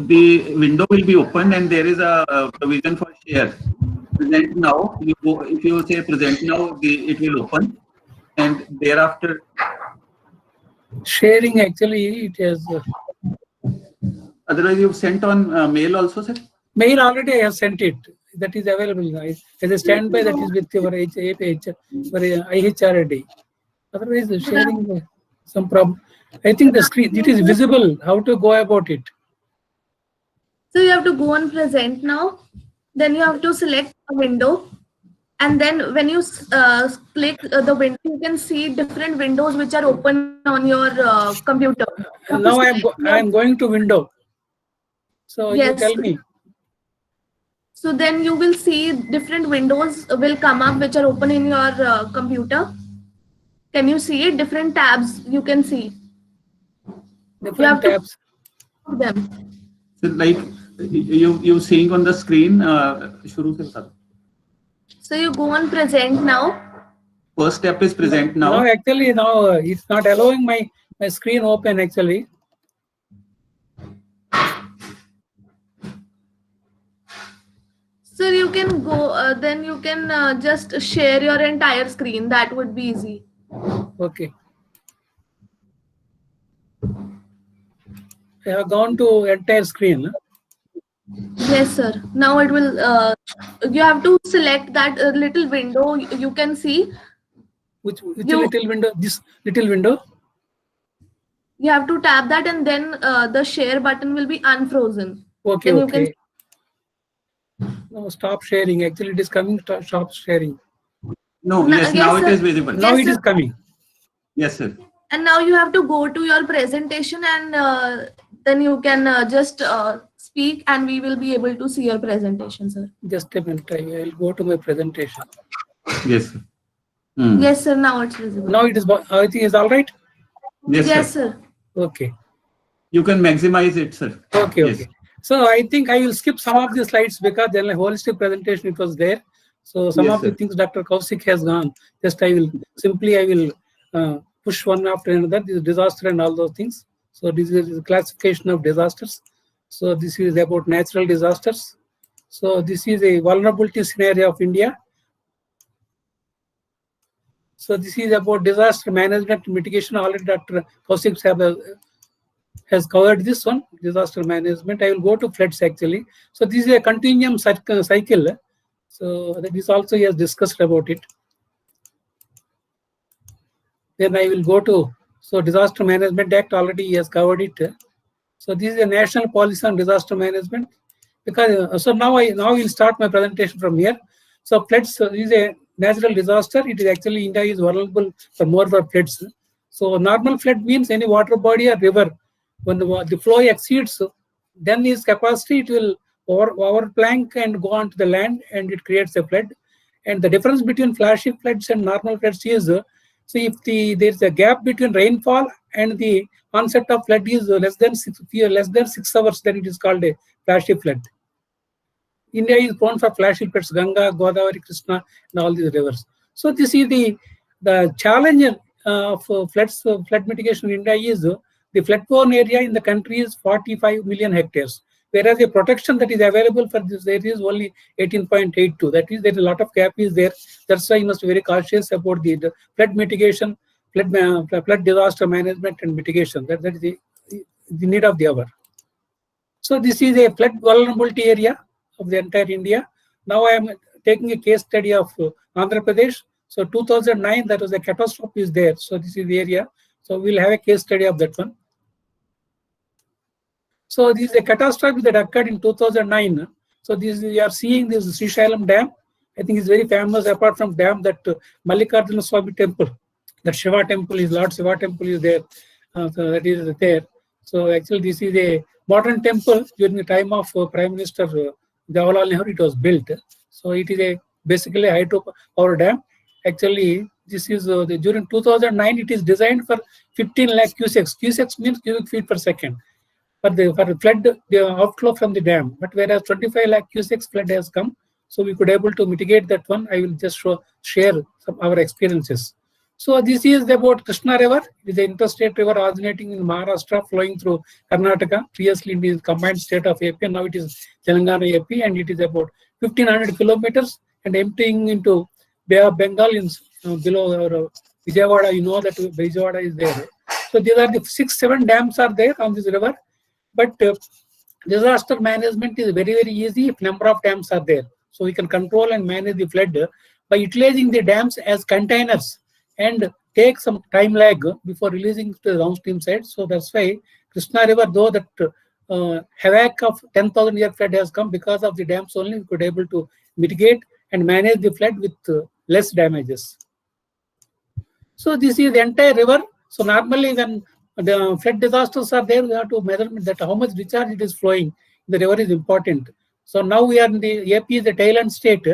[SPEAKER 1] the window will be open and there is a provision for share. Present now, if you say present now, it will open, and thereafter.
[SPEAKER 3] Sharing actually it has.
[SPEAKER 1] Otherwise, you've sent on mail also, sir?
[SPEAKER 3] Mail already I have sent it. That is available as a standby. That is with your IHRDI. Otherwise, the sharing some problem. I think the screen, it is visible. How to go about it?
[SPEAKER 5] So you have to go on present now. Then you have to select a window. And then when you click the window, you can see different windows which are open on your computer.
[SPEAKER 3] Now I am going to window. So
[SPEAKER 5] yes.
[SPEAKER 3] You tell me.
[SPEAKER 5] So then you will see different windows will come up which are open in your computer. Can you see it? Different tabs you can see.
[SPEAKER 3] Different tabs.
[SPEAKER 5] Them.
[SPEAKER 1] So like You seeing on the screen? शुरू से बता दो.
[SPEAKER 5] So you go on present now.
[SPEAKER 1] First step is present now.
[SPEAKER 3] No, actually now it's not allowing my screen open actually.
[SPEAKER 5] Sir, you can go, then you can just share your entire screen. That would be easy.
[SPEAKER 3] Okay. I have gone to entire screen. Huh?
[SPEAKER 5] Yes, sir. Now it will, you have to select that little window you can see.
[SPEAKER 3] Which little window? This little window?
[SPEAKER 5] You have to tap that and then the share button will be unfrozen.
[SPEAKER 3] Okay,
[SPEAKER 5] Then
[SPEAKER 3] okay. No, stop sharing. Actually, it is coming. Stop sharing.
[SPEAKER 1] No, yes, now it is visible.
[SPEAKER 3] Now
[SPEAKER 5] Yes,
[SPEAKER 3] it is
[SPEAKER 5] sir.
[SPEAKER 3] coming.
[SPEAKER 1] Yes, sir.
[SPEAKER 5] And now you have to go to your presentation and then you can just speak and we will be able to see your presentation, sir.
[SPEAKER 3] Just a minute. I will go to my presentation.
[SPEAKER 1] Yes, sir.
[SPEAKER 5] Yes, sir. Now it's visible.
[SPEAKER 3] Now it is. I think it's all right.
[SPEAKER 1] Yes,
[SPEAKER 5] sir.
[SPEAKER 3] Okay.
[SPEAKER 1] You can maximize it, sir.
[SPEAKER 3] Okay.
[SPEAKER 1] Yes.
[SPEAKER 3] Okay. So I think I will skip some of the slides because then a holistic presentation it was there. So some
[SPEAKER 1] Yes,
[SPEAKER 3] of the
[SPEAKER 1] sir.
[SPEAKER 3] things Dr. Kaushik has gone. Just I will push one after another. This disaster and all those things. So this is the classification of disasters. So this is about natural disasters. So this is a vulnerability scenario of India. So this is about disaster management and mitigation. Already Dr. Kaushik has covered this one, disaster management. I will go to floods actually. So this is a continuum cycle. So this also he has discussed about it. Then I will go to, so Disaster Management Act, already he has covered it. So this is a national policy on disaster management. Because so now I will start my presentation from here. So floods is a natural disaster. It is actually India is vulnerable for more for floods. So normal flood means any water body or river when the flow exceeds, then its capacity it will overplank and go on to the land and it creates a flood. And the difference between flashy floods and normal floods is, so if there is a gap between rainfall and the onset of flood is less than 6 hours, then it is called a flashy flood. India is prone for flashy floods, Ganga, Godavari, Krishna, and all these rivers. So this is the challenge of flood mitigation in India is the flood-prone area in the country is 45 million hectares, whereas the protection that is available for this area is only 18.82. That is, there is a lot of gap is there. That's why you must be very cautious about the flood mitigation, flood disaster management and mitigation. That is the need of the hour. So this is a flood vulnerability area of the entire India. Now I am taking a case study of Andhra Pradesh. So 2009, that was a catastrophe is there. So this is the area. So we'll have a case study of that one. So this is a catastrophe that occurred in 2009. So this we are seeing this Srisailam Dam. I think it's very famous. Apart from dam, that Mallikarjuna Swami temple, that Shiva temple is Lord Shiva temple is there. So that is there. So actually, this is a modern temple during the time of Prime Minister Jawaharlal Nehru. It was built. So it is basically a hydropower dam. Actually, this is during 2009. It is designed for 15 lakh cusecs. Cusecs means cubic feet per second. For flood, the outflow from the dam. But whereas 25 lakh cusecs flood has come, so we could able to mitigate that one. I will just share some our experiences. So this is about Krishna River. It is an interstate river originating in Maharashtra, flowing through Karnataka. Previously, it is combined state of AP, and now it is Telangana AP, and it is about 1,500 kilometers and emptying into Bay of Bengal in below Vijayawada. You know that Vijayawada is there. So these are the 6-7 dams are there on this river. But disaster management is very, very easy if number of dams are there. So we can control and manage the flood by utilizing the dams as containers and take some time lag before releasing to the downstream side. So that's why Krishna River, though that havoc of 10,000 year flood has come because of the dams only, we could able to mitigate and manage the flood with less damages. So this is the entire river. So normally when the flood disasters are there, we have to measure that how much discharge it is flowing. The river is important. So now we are in the AP is the tail end state.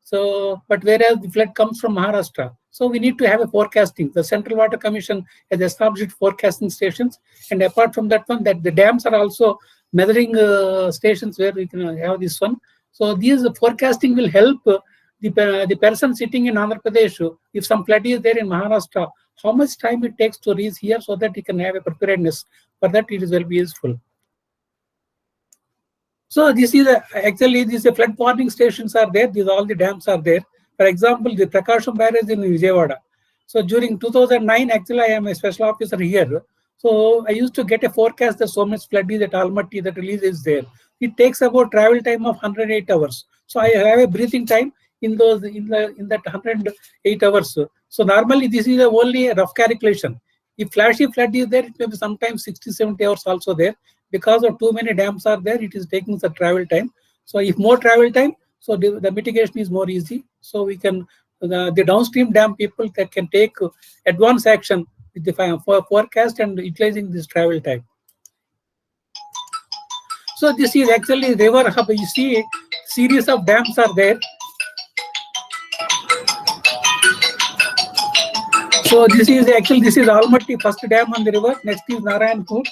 [SPEAKER 3] So, but whereas the flood comes from Maharashtra, so we need to have a forecasting. The Central Water Commission has established forecasting stations, and apart from that one, that the dams are also measuring stations where we can have this one. So these forecasting will help the person sitting in Andhra Pradesh, if some flood is there in Maharashtra, how much time it takes to reach here, so that he can have a preparedness. For that, it is very useful. So this is actually these flood warning stations are there. These all the dams are there. For example, the Prakasham barrage in Vijayawada. So during 2009, actually I am a special officer here. So I used to get a forecast that so much flood is at Almaty, that release is there. It takes about travel time of 108 hours. So I have a breathing time in that 108 hours. So normally this is only a rough calculation. If flashy flood is there, it may be sometimes 60-70 hours also there. Because of too many dams are there, it is taking the travel time. So if more travel time, so the mitigation is more easy. So we can, the downstream dam people that can take advance action with the forecast and utilizing this travel time. So this is actually river hub. You see, series of dams are there. So this is Almaty, first dam on the river. Next is Narayanpur.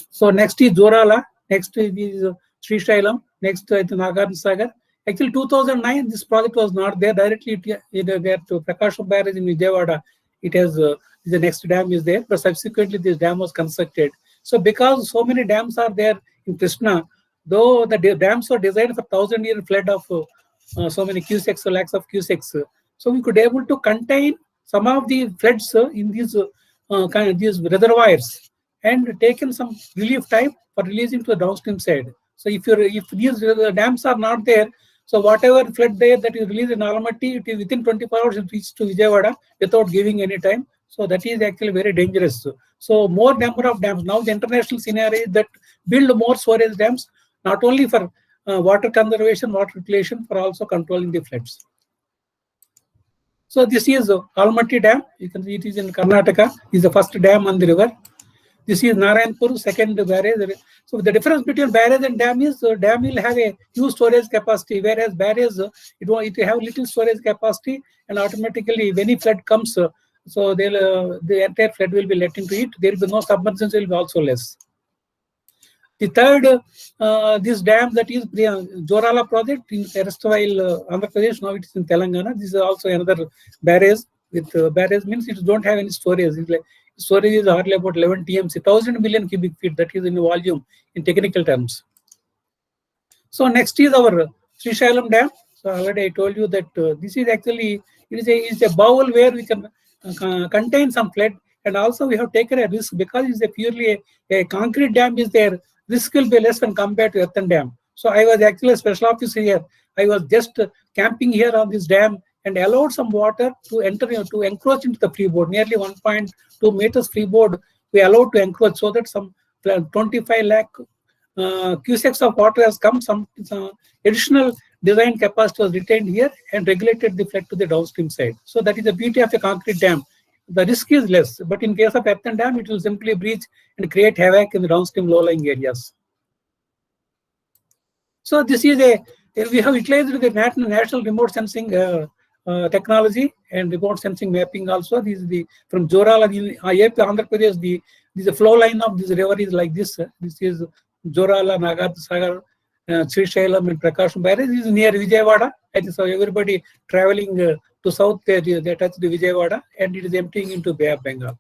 [SPEAKER 3] So next is Zorala, next is Srisailam, next is Nagarjuna Sagar. Actually, 2009, this project was not there directly. There to Prakasham barrage in Vijayawada, it has the next dam is there, but subsequently this dam was constructed. So because so many dams are there in Krishna, though the dams were designed for 1,000-year flood of so many cusecs, so lakhs of cusecs, so we could able to contain some of the floods in these these reservoirs, and taken some relief time for releasing to the downstream side. So if these dams are not there, so whatever flood there that is released in Almaty, it is within 24 hours it reaches to Vijayawada without giving any time. So that is actually very dangerous. So more number of dams. Now the international scenario is that build more storage dams, not only for water conservation, water utilization, for also controlling the floods. So this is Almaty Dam. You can see it is in Karnataka. It is the first dam on the river. This is Narayanpur, second barrage. So the difference between barrage and dam is dam will have a huge storage capacity, whereas barrage it will have little storage capacity, and automatically when any flood comes, so the entire flood will be let into it. There will be no submergence, will be also less. The third, this dam, that is the Zorala project in erstwhile Andhra Pradesh, now it is in Telangana. This is also another barrage. With barrage means it don't have any storage. It's like, storage is hardly about 11 TMC, 1,000 million cubic feet. That is in volume in technical terms. So next is our Srisailam Dam. So already I told you that this is actually it is a bowl where we can contain some flood, and also we have taken a risk because it's a purely a concrete dam is there. Risk will be less when compared to earthen dam. So I was actually a special officer here. I was just camping here on this dam and allowed some water to enter, to encroach into the freeboard. Nearly 1.2 meters freeboard we allowed to encroach, so that some 25 lakh cusecs of water has come. Some additional design capacity was retained here and regulated the flood to the downstream side. So that is the beauty of a concrete dam. The risk is less, but in case of earthen dam, it will simply breach and create havoc in the downstream low-lying areas. So this is we have utilized the national remote sensing technology and remote sensing mapping also. This is from Zorala, Andhra Pradesh, the flow line of this river is like this. This is Zorala, Nagarjuna Sagar, Srisailam and Prakasham barrage. This is near Vijayawada. I think so everybody traveling to south, they touch the Vijayawada, and it is emptying into Bay of Bengal.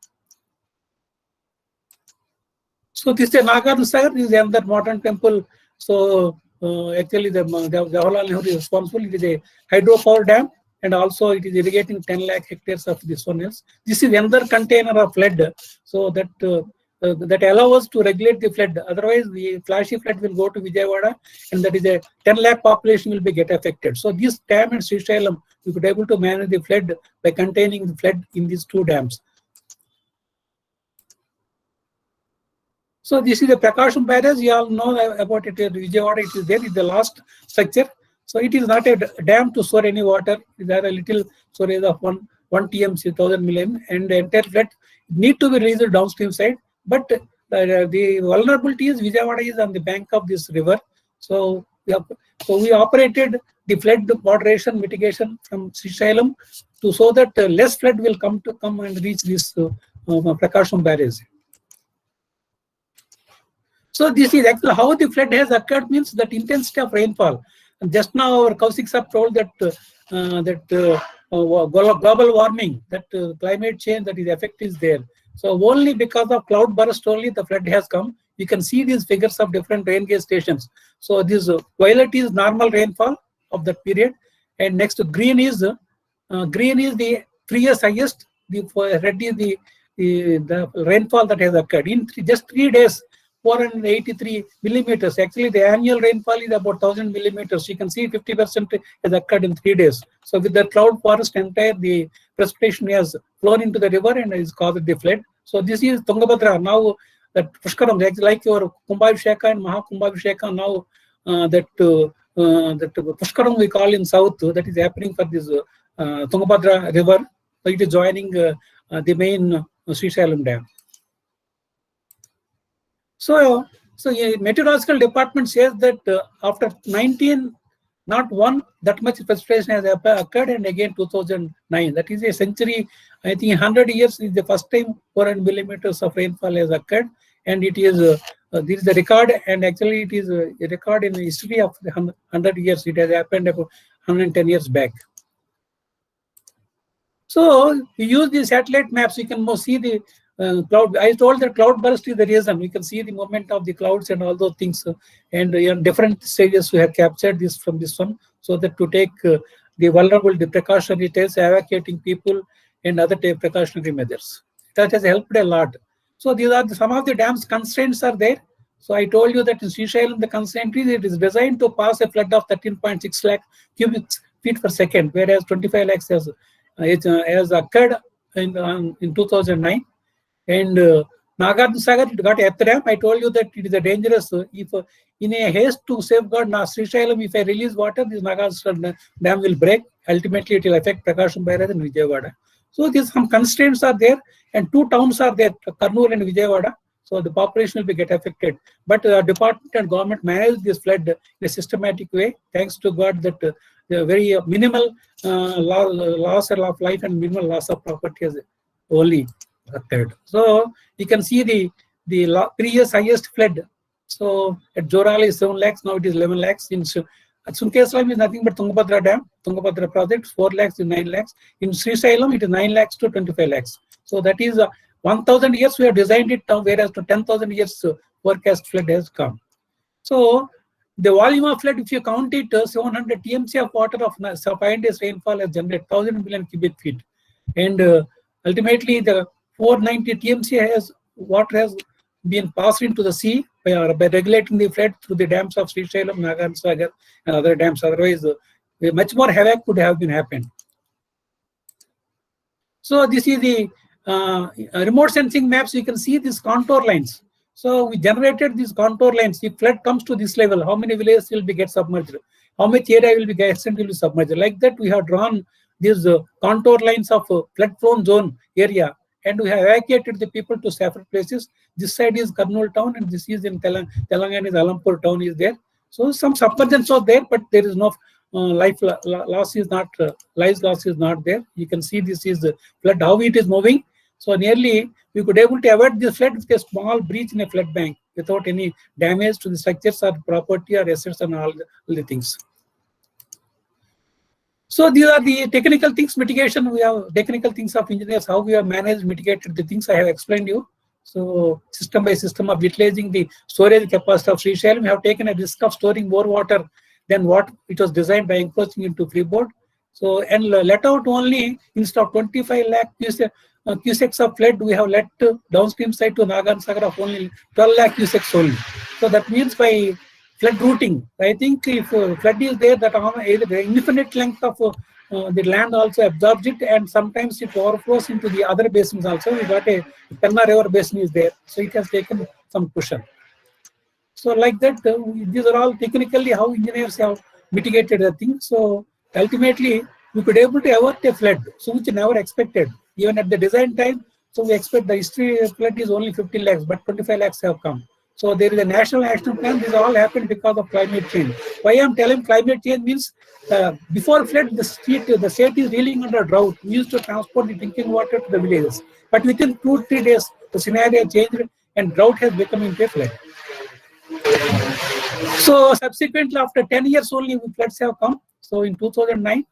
[SPEAKER 3] So this is Nagarjuna Sagar. This is another modern temple. So actually the Jawaharlal Nehru is responsible. It is a hydropower dam, and also it is irrigating 10 lakh hectares of this one else. This is another container of flood, so that that allows us to regulate the flood. Otherwise, the flashy flood will go to Vijayawada, and that is a 10 lakh population will be get affected. So this dam and Srisailam, we could able to manage the flood by containing the flood in these two dams. So this is the Prakasham barrage. You all know about it. Vijayawada, it is there. It is the last structure. So it is not a dam to store any water. There are a little storage of 1 TMC, 1,000 million, and the entire flood need to be released downstream side. But the vulnerability is Vijayawada is on the bank of this river. So we operated the flood moderation mitigation from Srisailam to so that less flood will come and reach this Prakasham barrage. So this is actually how the flood has occurred, means that intensity of rainfall. And just now our Kaushik sir told that global warming, that climate change, that is effect is there. So only because of cloud burst only the flood has come. You can see these figures of different rain gauge stations. So this violet is normal rainfall of that period, and next green is the previous highest. The red is the rainfall that has occurred in just 3 days. 483 millimeters. Actually, the annual rainfall is about 1000 millimeters. You can see 50% has occurred in 3 days. So with the cloud forest, the precipitation has flown into the river and has caused the flood. So this is Tungabhadra. Now that Pushkaram, like your Kumbhabhisheka and Mahakumbhabhisheka, now that Pushkaram we call in south, that is happening for this Tungabhadra river. So it is joining the main Srisailam dam. So meteorological department says that after 1901, that much precipitation has occurred, and again 2009. That is a century. I think 100 years is the first time 400 millimeters of rainfall has occurred, and it is this is the record, and actually it is a record in the history of the 100 years. It has happened about 110 years back. So we use the satellite maps. You can see the cloud. I told that cloud burst is the reason. We can see the movement of the clouds and all those things, and in different stages we have captured this from this one, so that to take the vulnerable, the precautionary tests, evacuating people, and other precautionary measures. That has helped a lot. So these are some of the dams constraints are there. So I told you that in Srisailam the constraint is it is designed to pass a flood of 13.6 lakh cubic feet per second, whereas 25 lakhs has occurred in 2009. And Nagarjuna Sagar, it got Earth dam. I told you that it is a dangerous. If in a haste to safeguard Srisailam, if I release water, this Nagarjuna dam will break. Ultimately, it will affect Prakasham Bairad and Vijayawada. So these some constraints are there, and 2 towns are there, Kurnool and Vijayawada. So the population will get affected. But department and government manage this flood in a systematic way. Thanks to God that the very minimal loss of life and minimal loss of property has only occurred. So you can see the previous highest flood. So at Joral is 7 lakhs, now it is 11 lakhs. In Sunkesalam is nothing but Tungabhadra dam, Tungabhadra project, 4 lakhs to 9 lakhs. In Srisailam it is 9 lakhs to 25 lakhs. So that is 1000 years we have designed it now, whereas to 10,000 years forecast flood has come. So the volume of flood, if you count it, 700 TMC of water of 5 days rainfall has generated 1000 million cubic feet. And ultimately the 490 TMC water has been passed into the sea by regulating the flood through the dams of Srisailam, Nagarjuna Sagar, and other dams. Otherwise, much more havoc could have been happened. So this is the remote sensing maps. You can see these contour lines. So we generated these contour lines. If flood comes to this level, how many villages will get submerged? How much area will be extensively submerged? Like that, we have drawn these contour lines of flood-prone zone area, and we have evacuated the people to safer places. This side is Kurnool town, and this is in Telangana is Alampur town is there. So some submergence are there, but there is no life loss is not there. You can see this is the flood, how it is moving. So nearly we could able to avoid this flood with a small breach in a flood bank without any damage to the structures or property or assets and all the things. So these are the technical things, mitigation. We have technical things of engineers, how we have managed, mitigated the things I have explained you. So system by system of utilizing the storage capacity of Srisailam, we have taken a risk of storing more water than what it was designed by encroaching into freeboard. So and let out only instead of 25 lakh cusecs of flood, we have let downstream side to Nagarjuna Sagar of only 12 lakh cusecs only. So that means by flood routing, I think if flood is there, that the infinite length of the land also absorbs it, and sometimes it overflows into the other basins also. We got a Penna River basin is there, so it has taken some cushion. So like that, these are all technically how engineers have mitigated the thing. So ultimately, we could able to avert a flood, so which never expected, even at the design time. So we expect the history flood is only 15 lakhs, but 25 lakhs have come. So there is a national action plan. This all happened because of climate change. Why I am telling climate change means before flood, the state is reeling under drought. We used to transport the drinking water to the villages, but within 2-3 days, the scenario changed and drought has become into a flood. So subsequently, after 10 years only, floods have come. So in 2009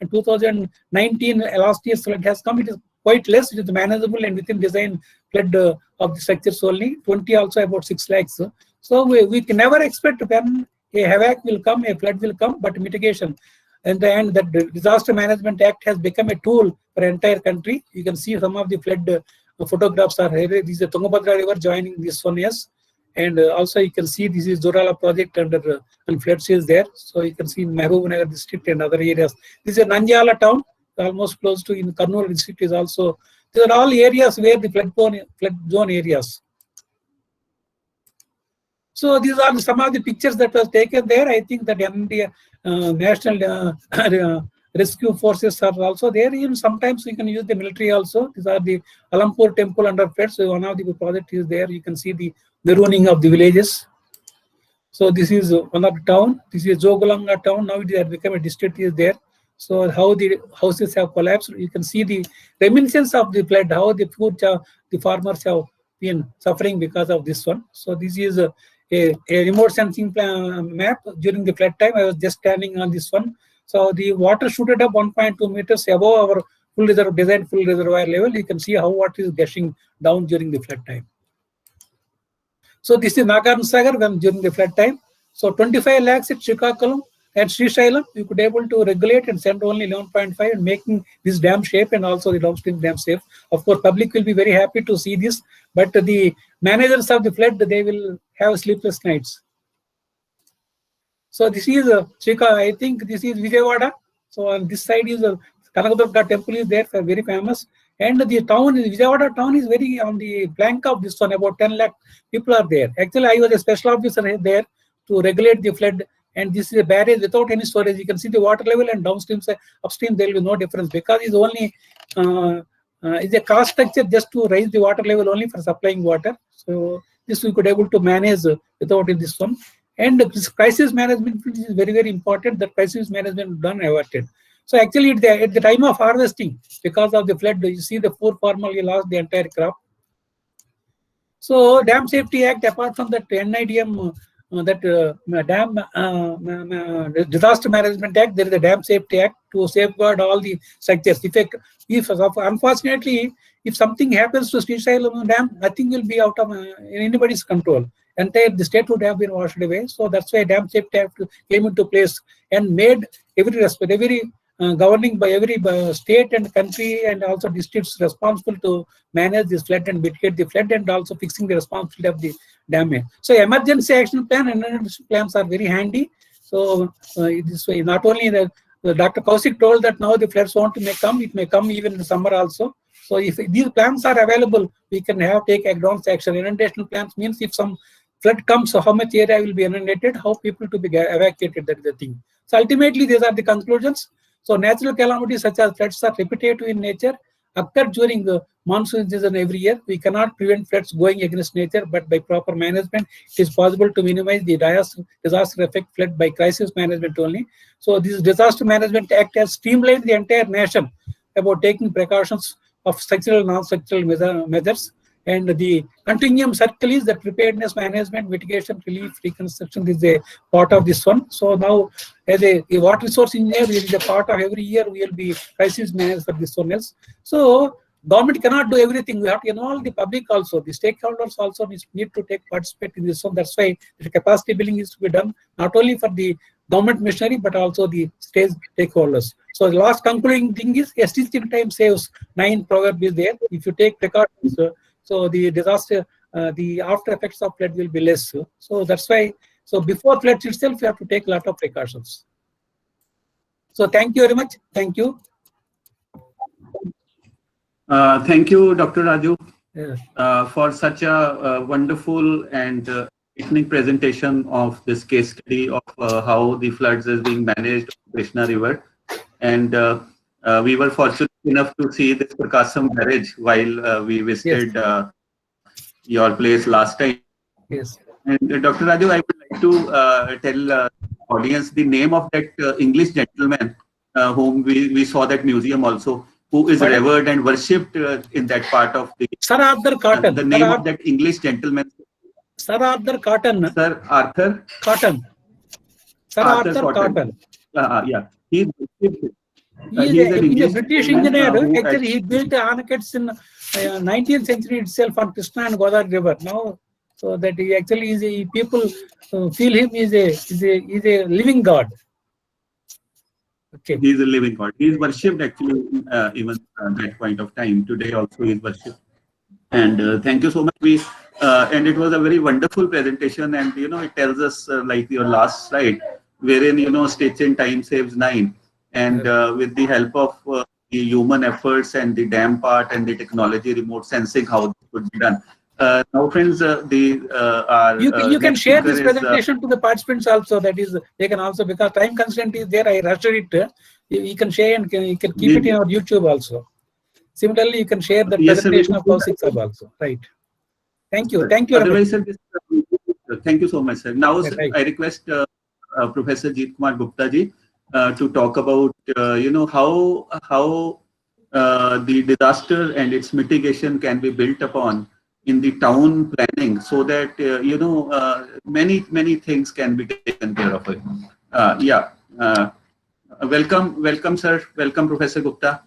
[SPEAKER 3] and 2019, last year's flood has come. It is quite less. It is manageable and within design flood of the structures only. 20 also about 6 lakhs. So we can never expect when a havoc will come, a flood will come, but mitigation. In the end, that the Disaster Management Act has become a tool for entire country. You can see some of the flood photographs are here. This is the Tungabhadra River joining this one, yes. And also you can see this is Zorala project under and floods is there. So you can see Mahabubnagar district and other areas. This is Nanjala town, almost close to in Kurnool district is also. These are all areas where the flood zone areas. So these are some of the pictures that was taken there. I think that the National Rescue Forces are also there. Even sometimes we can use the military also. These are the Alampur temple under floods. So one of the project is there. You can see the ruining of the villages. So this is one of the town. This is Jogulanga town. Now it has become a district is there. So how the houses have collapsed. You can see the reminiscence of the flood. How the the farmers have been suffering because of this one. So this is a remote sensing map during the flood time. I was just standing on this one. So the water shooted up 1.2 meters above our full reservoir level. You can see how water is gushing down during the flood time. So this is Nagarjuna Sagar when during the flood time. So 25 lakhs at Srikakulam and Srisailam, you could able to regulate and send only 11.5 and making this dam shape and also the downstream dam safe. Of course, public will be very happy to see this, but the managers of the flood, they will have sleepless nights. So this is I think this is Vijayawada. So on this side is Kanakadurga temple is there, very famous. And the town, Vijayawada town is very on the flank of this one, about 10 lakh people are there. Actually, I was a special officer there to regulate the flood. And this is a barrage without any storage. You can see the water level and downstream, upstream, there will be no difference because it's only it's a cost structure just to raise the water level only for supplying water. So this we could able to manage without this one. And this crisis management is very, very important. The crisis management done averted. So actually at the time of harvesting, because of the flood, you see the poor farmer lost the entire crop. So Dam Safety Act, apart from that NIDM, Disaster Management Act, there is a Dam Safety Act to safeguard all the structures. If unfortunately, if something happens to Srisailam Dam, nothing will be out of anybody's control. The state would have been washed away. So that's why Dam Safety Act came into place and made every governing by every state and country and also districts responsible to manage this flood and mitigate the flood and also fixing the responsibility of the damage. So emergency action plan and emergency plans are very handy. So this way, not only Dr. Kaushik told that now the floods may come, it may come even in the summer also. So if these plans are available, we can take advanced action. Inundation plans means if some flood comes, so how much area will be inundated, how people to be evacuated, that is the thing. So ultimately, these are the conclusions. So natural calamities such as floods are repetitive in nature, occur during the monsoon season every year. We cannot prevent floods going against nature, but by proper management, it is possible to minimize the disaster effect flood by crisis management only. So this Disaster Management Act has streamlined the entire nation about taking precautions of structural, non-structural measures. And the continuum circle is that preparedness, management, mitigation, relief, reconstruction is a part of this one. So now, as a water resource engineer, it is a part of every year we will be crisis managed for this one else. So government cannot do everything. We have to involve the public also. The stakeholders also need to take participate in this one. That's why the capacity building is to be done not only for the government machinery but also the state stakeholders. So the last concluding thing is SDG time saves 9 proverb is there. If you take precautions, so the disaster, the after effects of flood will be less. So that's why. So before floods itself, you have to take a lot of precautions. So thank you very much. Thank you.
[SPEAKER 1] Thank you, Dr. Raju,
[SPEAKER 3] Yeah.
[SPEAKER 1] for such a wonderful and enlightening presentation of this case study of how the floods is being managed on Krishna River. And we were fortunate enough to see this Prakasam barrage while we visited your place last time.
[SPEAKER 3] Yes.
[SPEAKER 1] And Dr. Raju, I would like to tell audience the name of that English gentleman whom we saw that museum also, who is revered and worshipped in that part of the.
[SPEAKER 3] Sir Arthur Cotton.
[SPEAKER 1] The name of that English gentleman.
[SPEAKER 3] Sir Arthur Cotton.
[SPEAKER 1] Sir Arthur
[SPEAKER 3] Cotton. Sir Arthur Cotton.
[SPEAKER 1] Yeah, he's
[SPEAKER 3] He's
[SPEAKER 1] an
[SPEAKER 3] a
[SPEAKER 1] English
[SPEAKER 3] British
[SPEAKER 1] gentleman,
[SPEAKER 3] engineer.
[SPEAKER 1] who
[SPEAKER 3] Actually, he built the Anakettes in 19th century itself on Krishna and Godavari River. Now, so that he actually is a people feel him is a living god. Okay.
[SPEAKER 1] He's a living god. He's worshipped actually even that point of time. Today also he's worshipped. And thank you so much. And it was a very wonderful presentation. And it tells us like your last slide, wherein stitch in time saves 9. And with the help of the human efforts and the dam part and the technology remote sensing, how this could be done. Now, friends,
[SPEAKER 3] you can share this presentation to the participants also. That is, they can also, because time constraint is there. I rushed it. You can share and you can keep it in our YouTube also. Similarly, you can share the presentation of Kaushik Sab also. Right. Thank you. Thank you.
[SPEAKER 1] Otherwise, sir, thank you so much, sir. Now,
[SPEAKER 3] Right.
[SPEAKER 1] I request Professor Jeet Kumar Gupta ji to talk about how the disaster and its mitigation can be built upon in the town planning, so that many things can be taken care of. Welcome, sir. Welcome, Professor Gupta.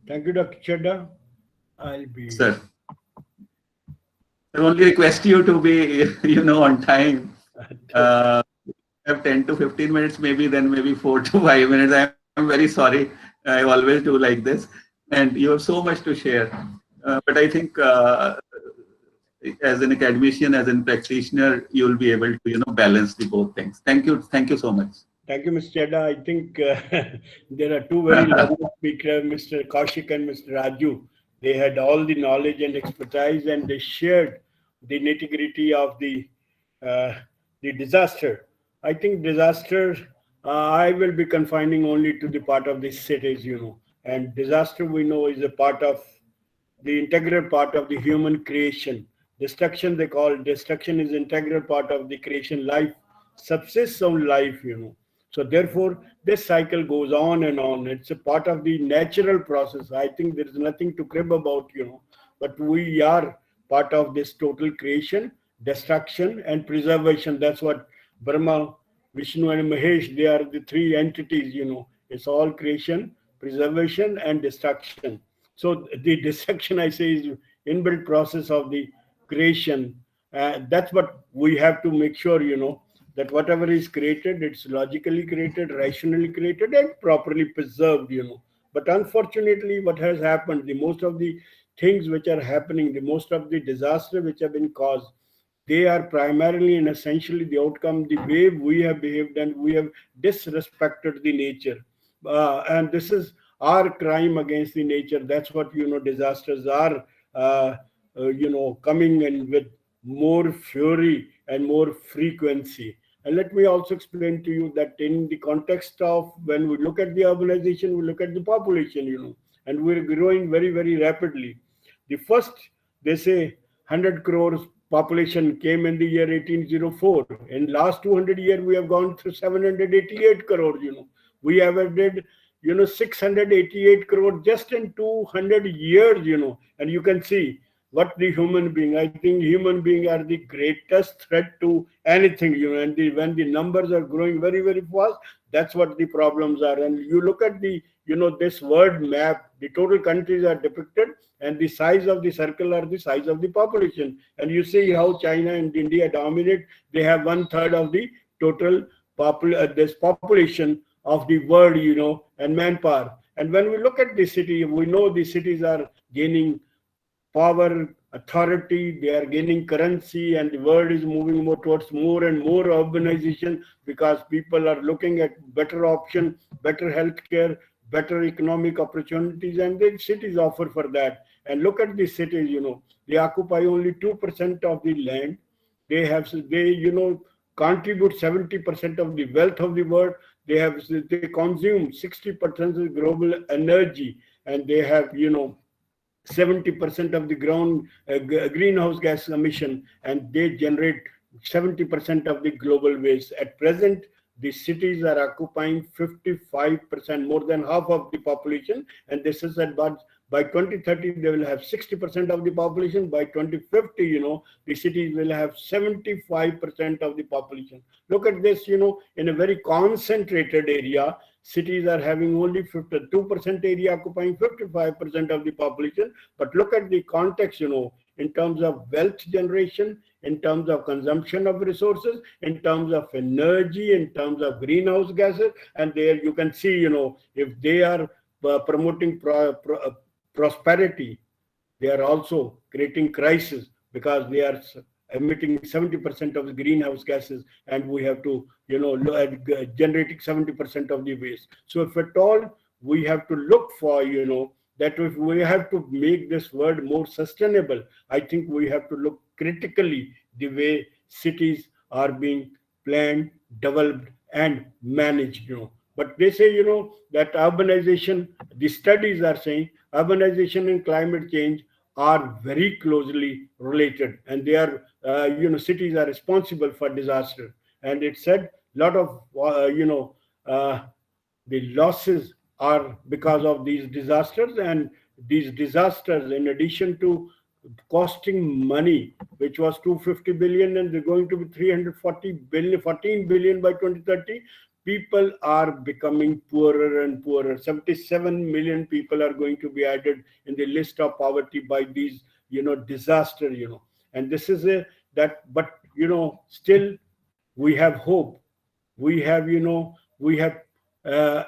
[SPEAKER 4] Thank you, Dr. Chaddha. I'll be.
[SPEAKER 1] Sir, I only request you to be, on time. Have 10 to 15 minutes, maybe 4 to 5 minutes. I'm very sorry. I always do like this, and you have so much to share. But I think as an academician, as a practitioner, you'll be able to, balance the both things. Thank you so much.
[SPEAKER 4] Thank you, Mr. Chaddha. I think there are two very lovely speakers, Mr. Kaushik and Mr. Raju. They had all the knowledge and expertise, and they shared the nitty-gritty of the disaster. I think disaster, I will be confining only to the part of the cities, and disaster we know is a part of the integral part of the human creation. Destruction, they call destruction, is integral part of the creation. Life subsists on life, So therefore, this cycle goes on and on. It's a part of the natural process. I think there is nothing to crib about, but we are part of this total creation, destruction, and preservation. That's what Brahma, Vishnu, and Mahesh, they are the three entities, It's all creation, preservation, and destruction. So the destruction, I say, is inbuilt process of the creation. That's what we have to make sure, that whatever is created, it's logically created, rationally created, and properly preserved, But unfortunately, what has happened, the most of the things which are happening, the most of the disaster which have been caused, they are primarily and essentially the outcome, the way we have behaved, and we have disrespected the nature. And this is our crime against the nature. That's what, disasters are, coming in with more fury and more frequency. And let me also explain to you that in the context of when we look at the urbanization, we look at the population, and we're growing very, very rapidly. The first, they say, 100 crores population came in the year 1804. In last 200 years, we have gone through 788 crores, We have added, 688 crores just in 200 years, and you can see what the human being, I think human being are the greatest threat to anything, and when the numbers are growing very, very fast, that's what the problems are. And you look at the, this world map, the total countries are depicted, and the size of the circle are the size of the population. And you see how China and India dominate. They have 1/3 of the total this population of the world, and manpower. And when we look at the city, we know the cities are gaining power, authority, they are gaining currency, and the world is moving more towards more and more urbanization, because people are looking at better option, better healthcare, better economic opportunities, and the cities offer for that. And look at the cities, they occupy only 2% of the land. They contribute 70% of the wealth of the world. They consume 60% of the global energy, and they have, 70% of the greenhouse gas emission, and they generate 70% of the global waste. At present, the cities are occupying 55%, more than half of the population, and this is about By 2030, they will have 60% of the population. By 2050, the cities will have 75% of the population. Look at this, in a very concentrated area, cities are having only 52% area occupying 55% of the population. But look at the context, in terms of wealth generation, in terms of consumption of resources, in terms of energy, in terms of greenhouse gases. And there you can see, if they are promoting prosperity, they are also creating crisis, because they are emitting 70% of the greenhouse gases, and we have to, generating 70% of the waste. So if at all we have to look for, that if we have to make this world more sustainable, I think we have to look critically the way cities are being planned, developed, and managed. But they say, that urbanization, the studies are saying urbanization and climate change are very closely related, and they are, cities are responsible for disaster. And it said a lot of, the losses are because of these disasters, and these disasters, in addition to costing money, which was 250 billion, and they're going to be 340 billion, 14 billion by 2030. People are becoming poorer and poorer. 77 million people are going to be added in the list of poverty by these, disaster, and this is but, still we have hope. We have,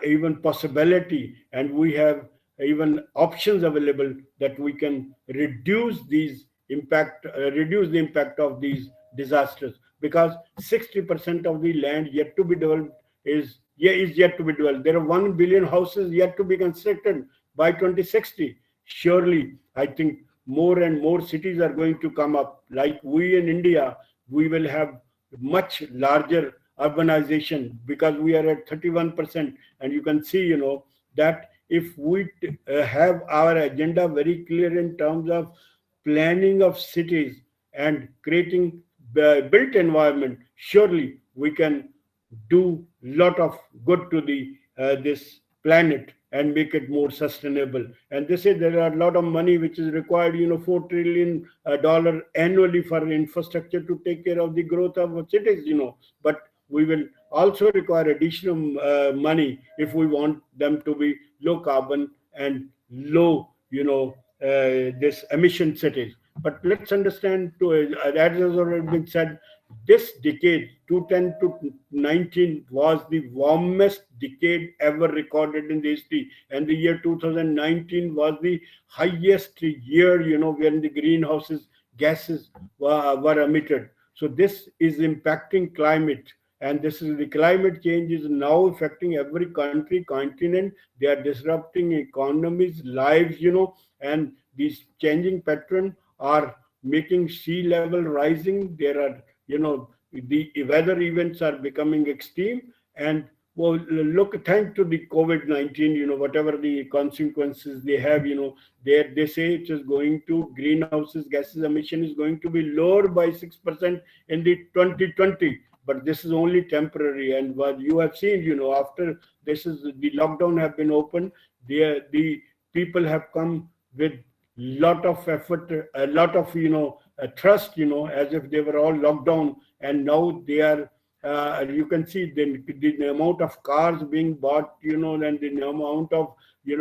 [SPEAKER 4] even possibility, and we have even options available that we can reduce the impact of these disasters, because 60% of the land yet to be developed is yet to be developed. There are 1 billion houses yet to be constructed by 2060. Surely, I think more and more cities are going to come up. Like we in India, we will have much larger urbanization, because we are at 31%. And you can see, that if we have our agenda very clear in terms of planning of cities and creating the built environment, surely we can do lot of good to the this planet and make it more sustainable. And they say there are a lot of money which is required, $4 trillion annually for infrastructure to take care of the growth of cities, but we will also require additional money if we want them to be low carbon and low, this emission cities. But let's understand, as has already been said, this decade, 2010 to 19, was the warmest decade ever recorded in the history. And the year 2019 was the highest year, when the greenhouse gases were emitted. So this is impacting climate. And this is the climate change is now affecting every country, continent. They are disrupting economies, lives, and these changing patterns are making sea level rising. There are, the weather events are becoming extreme. And well, look, thanks to the COVID-19, whatever the consequences they have, they say it is going to, greenhouse gases emission is going to be lower by 6% in the 2020. But this is only temporary. And what you have seen, after this is the lockdown have been opened, the people have come with lot of effort, a lot of, trust, as if they were all locked down. And now they are, you can see the amount of cars being bought, and the amount of,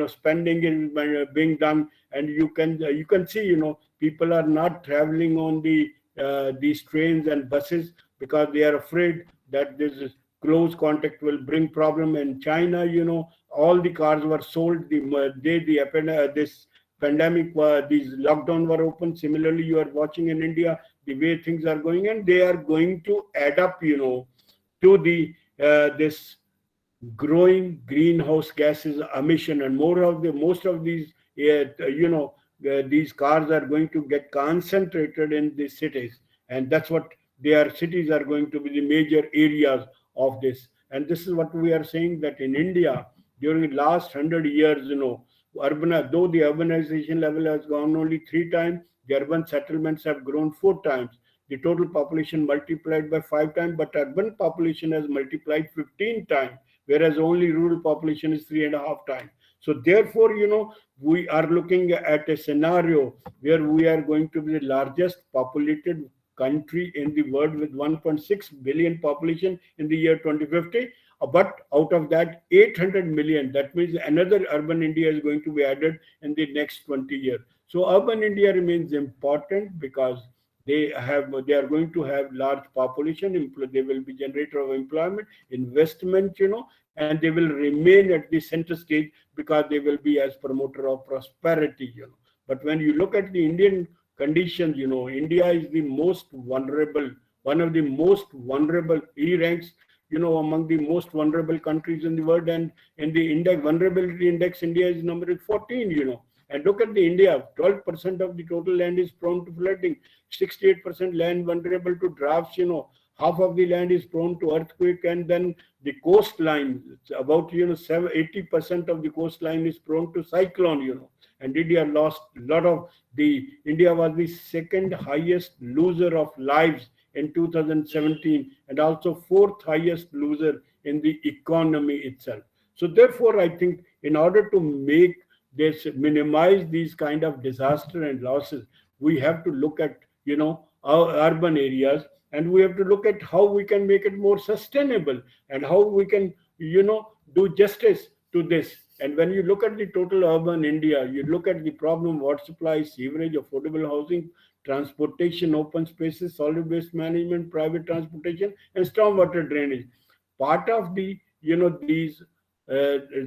[SPEAKER 4] spending is being done. And you can see, people are not traveling on these trains and buses, because they are afraid that this close contact will bring problem. In China, all the cars were sold the day this pandemic, these lockdown were open. Similarly, you are watching in India the way things are going, and they are going to add up, to the this growing greenhouse gases emission. And most of these, these cars are going to get concentrated in the cities, and that's what their cities are going to be the major areas of this. And this is what we are saying, that in India, during the last 100 years, though the urbanization level has gone only 3 times, the urban settlements have grown 4 times. The total population multiplied by 5 times, but urban population has multiplied 15 times, whereas only rural population is 3.5 times. So therefore, we are looking at a scenario where we are going to be the largest populated country in the world with 1.6 billion population in the year 2050. But out of that, 800 million, that means another urban India is going to be added in the next 20 years. So urban India remains important because they are going to have large population, they will be generator of employment, investment, and they will remain at the center stage because they will be as promoter of prosperity. But when you look at the Indian conditions, India is the most vulnerable, one of the most vulnerable. He ranks, among the most vulnerable countries in the world, and in the index, vulnerability index, India is number 14. And look at the India, 12% of the total land is prone to flooding, 68% land vulnerable to droughts, half of the land is prone to earthquake, and then the coastline, about 80% of the coastline is prone to cyclone, and India lost a lot of India was the second highest loser of lives in 2017, and also fourth highest loser in the economy itself. So therefore, I think in order to minimize these kind of disaster and losses, we have to look at our urban areas, and we have to look at how we can make it more sustainable and how we can do justice to this. And when you look at the total urban India, you look at the problem: water supply, sewerage, affordable housing, transportation, open spaces, solid waste management, private transportation, and stormwater drainage. Part of these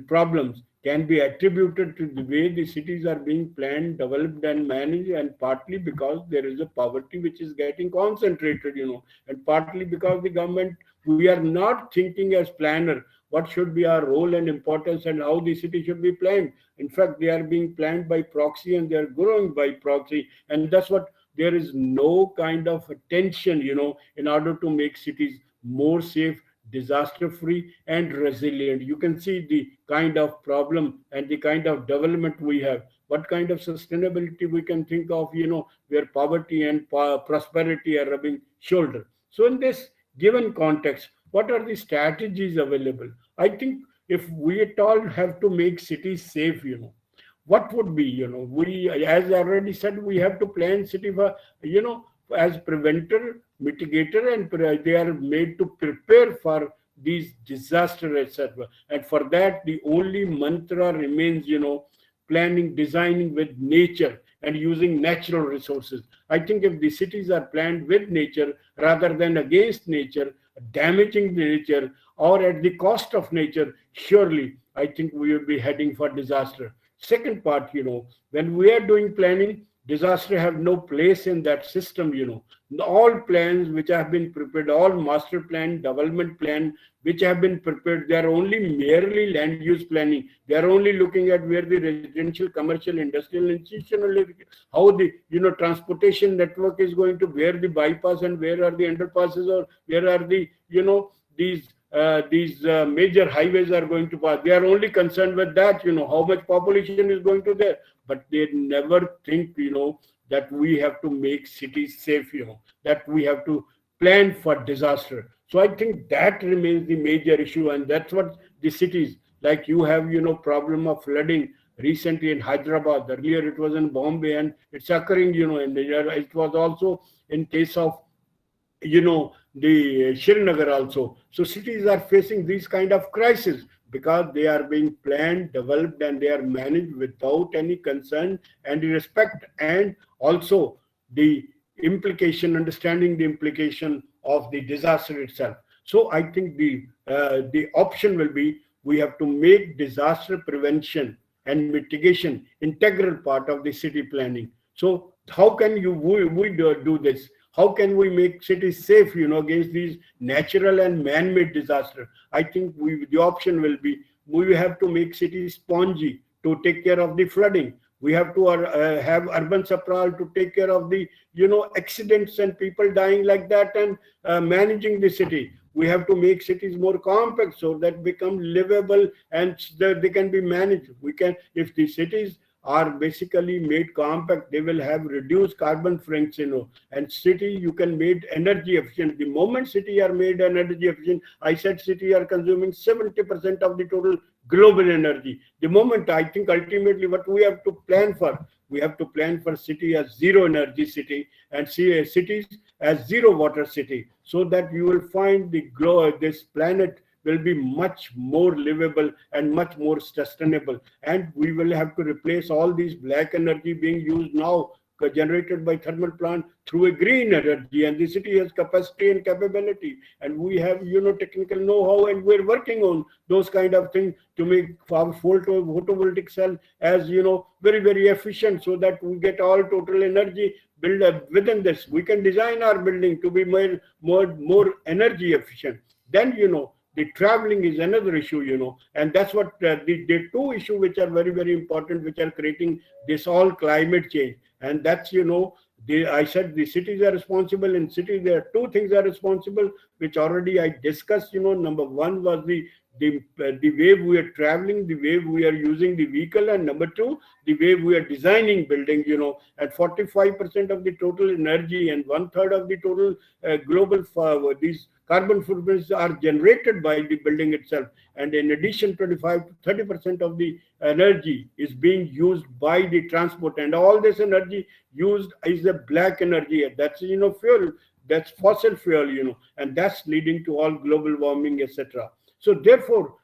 [SPEAKER 4] problems can be attributed to the way the cities are being planned, developed, and managed, and partly because there is a poverty which is getting concentrated, and partly because the government, we are not thinking as planner what should be our role and importance and how the city should be planned. In fact, they are being planned by proxy, and they are growing by proxy, and that's what there is no kind of attention, in order to make cities more safe, disaster-free, and resilient. You can see the kind of problem and the kind of development we have, what kind of sustainability we can think of, where poverty and prosperity are rubbing shoulder. So in this given context, what are the strategies available? I think if we at all have to make cities safe, what would be, we, as I already said, we have to plan city for, as preventer, mitigator, and they are made to prepare for these disasters, etc. And for that, the only mantra remains, planning, designing with nature and using natural resources. I think if the cities are planned with nature rather than against nature, damaging the nature or at the cost of nature, surely I think we will be heading for disaster. Second part, when we are doing planning, disaster have no place in that system. All plans which have been prepared, all master plan, development plan which have been prepared, they are only merely land use planning. They are only looking at where the residential, commercial, industrial, institutional, how the transportation network is going to, where the bypass and where are the underpasses, or where are the these major highways are going to pass. They are only concerned with that, how much population is going to there, but they never think, that we have to make cities safe, that we have to plan for disaster. So I think that remains the major issue, and that's what the cities, like you have, problem of flooding recently in Hyderabad. Earlier it was in Bombay, and it's occurring, and it was also in case of, the Srinagar also. So cities are facing these kind of crises because they are being planned, developed, and they are managed without any concern and respect, and also the understanding the implication of the disaster itself. So I think the option will be, we have to make disaster prevention and mitigation integral part of the city planning. So how can we do this? How can we make cities safe, against these natural and man-made disasters? I think the option will be, we have to make cities spongy to take care of the flooding. We have to have urban sprawl to take care of the, accidents and people dying like that, and managing the city. We have to make cities more compact so that become livable and that they can be managed. If the cities are basically made compact, they will have reduced carbon footprints, and city you can make energy efficient. The moment city are made energy efficient, I said city are consuming 70% of the total global energy. The moment, I think ultimately what we have to plan for, we have to plan for city as zero energy city and see cities as zero water city, so that you will find this planet will be much more livable and much more sustainable. And we will have to replace all these black energy being used now, generated by thermal plant, through a green energy. And the city has capacity and capability, and we have technical know-how, and we're working on those kind of things to make our photovoltaic cell as very, very efficient, so that we get all total energy build up within this. We can design our building to be more energy efficient. Then the traveling is another issue, and that's what the two issues which are very, very important, which are creating this all climate change. And that's I said the cities are responsible. In cities there are two things are responsible, which already I discussed. Number one was the way we are traveling, the way we are using the vehicle, and number two, the way we are designing building. At 45% of the total energy and 1/3 of the total global these carbon footprints are generated by the building itself. And in addition, 25 to 30% of the energy is being used by the transport. And all this energy used is the black energy. That's fuel, that's fossil fuel, and that's leading to all global warming, etc. So therefore,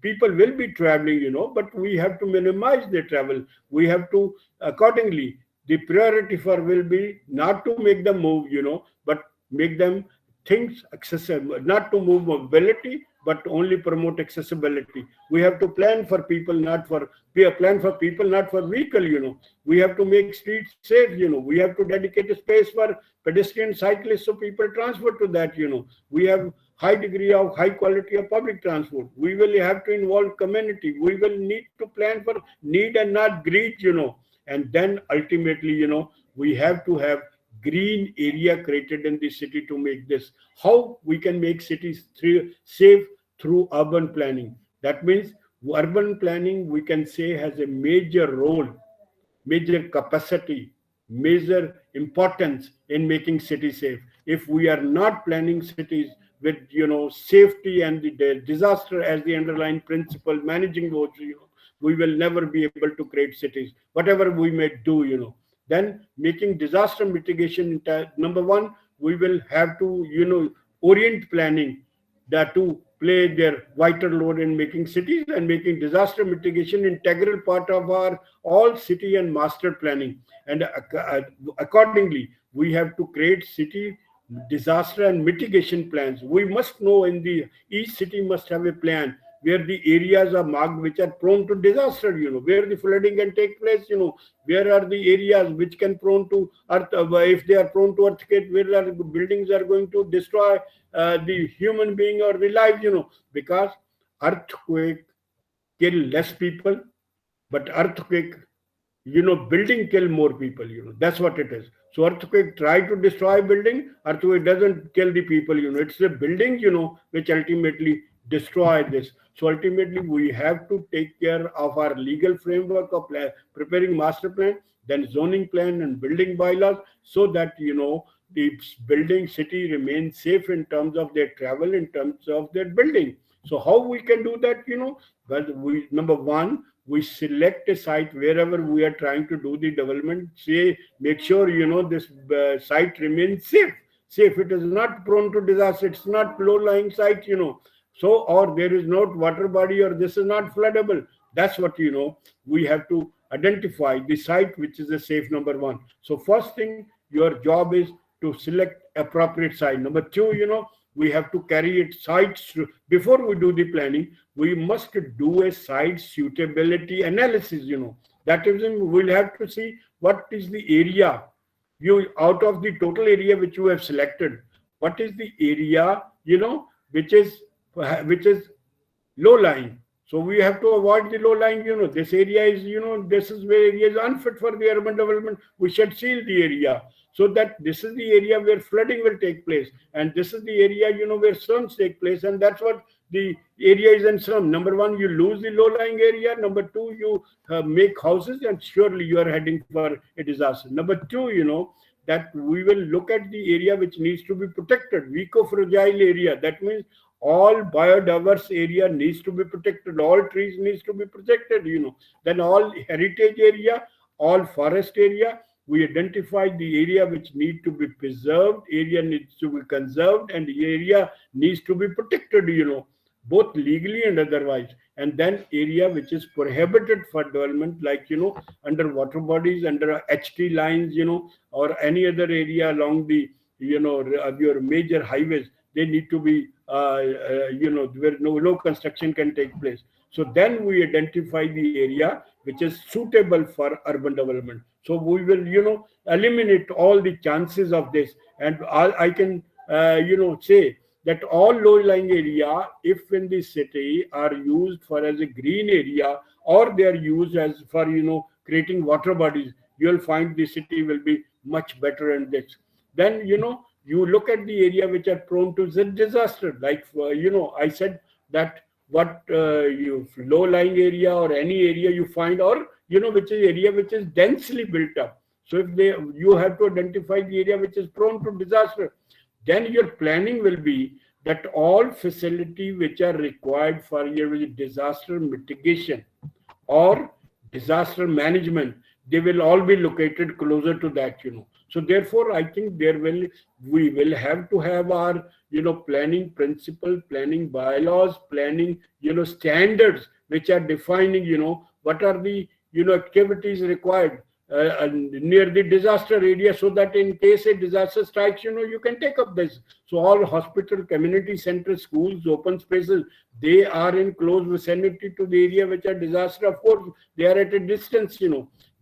[SPEAKER 4] people will be traveling, but we have to minimize their travel. We have to accordingly. The priority for will be not to make them move, but make them things accessible, not to move mobility, but only promote accessibility. We have to plan for people, not for vehicle. We have to make streets safe. We have to dedicate a space for pedestrian, cyclists, so people transfer to that. We have high degree of high quality of public transport. We will have to involve community. We will need to plan for need and not greed. And then ultimately, we have to have green area created in the city to make this. How we can make cities safe through urban planning. That means urban planning, we can say, has a major role, major capacity, major importance in making cities safe. If we are not planning cities with safety and the disaster as the underlying principle, managing those, we will never be able to create cities, whatever we may do. Then making disaster mitigation, number one, we will have to orient planning that to play their vital role in making cities, and making disaster mitigation integral part of our all city and master planning. And accordingly, we have to create city disaster and mitigation plans. We must know each city must have a plan where the areas are marked which are prone to disaster, where the flooding can take place, where are the areas which can prone to earth, if they are prone to earthquake, where are the buildings are going to destroy the human being or the life, because earthquake kill less people, but earthquake, building kill more people, that's what it is. So earthquake try to destroy building, earthquake doesn't kill the people, it's the building, which ultimately destroy this. So ultimately, we have to take care of our legal framework of preparing master plan, then zoning plan and building bylaws, so that the building city remains safe in terms of their travel, in terms of their building. So how we can do that? Well, number one, we select a site wherever we are trying to do the development. Make sure this site remains safe. It is not prone to disaster. It's not low-lying site. So, or there is no water body, or this is not floodable. That's what we have to identify the site which is a safe, number one. So first thing, your job is to select appropriate site. Number two, we have to carry it sites before we do the planning. We must do a site suitability analysis. That is, we'll have to see what is the area out of the total area which you have selected. What is the area which is low lying? So we have to avoid the low lying. This area is this is where area is unfit for the urban development. We should seal the area, so that this is the area where flooding will take place, and this is the area where slums take place, and that's what the area is in slum. Number one, you lose the low lying area. Number two, you make houses, and surely you are heading for a disaster. Number two, that we will look at the area which needs to be protected, weak or fragile area. That means all biodiverse area needs to be protected, all trees needs to be protected, then all heritage area, all forest area, we identify the area which need to be preserved, area needs to be conserved, and the area needs to be protected, both legally and otherwise. And then area which is prohibited for development, like, under water bodies, under HT lines, or any other area along the, your major highways, they need to be, where no construction can take place. So then we identify the area which is suitable for urban development. So we will, eliminate all the chances of this. And I can, say that all low-lying area, if in the city, are used for as a green area, or they are used as for, creating water bodies, you'll find the city will be much better in this. Then, you look at the area which are prone to disaster. Like, I said that what low-lying area or any area you find, or, which is area which is densely built up. So if you have to identify the area which is prone to disaster, then your planning will be that all facility which are required for your disaster mitigation or disaster management, they will all be located closer to that, So therefore, I think we will have to have our, planning principle, planning bylaws, planning, standards which are defining, what are the, activities required near the disaster area, so that in case a disaster strikes, you can take up this. So all hospital, community centers, schools, open spaces, they are in close vicinity to the area which are disaster. Of course, they are at a distance,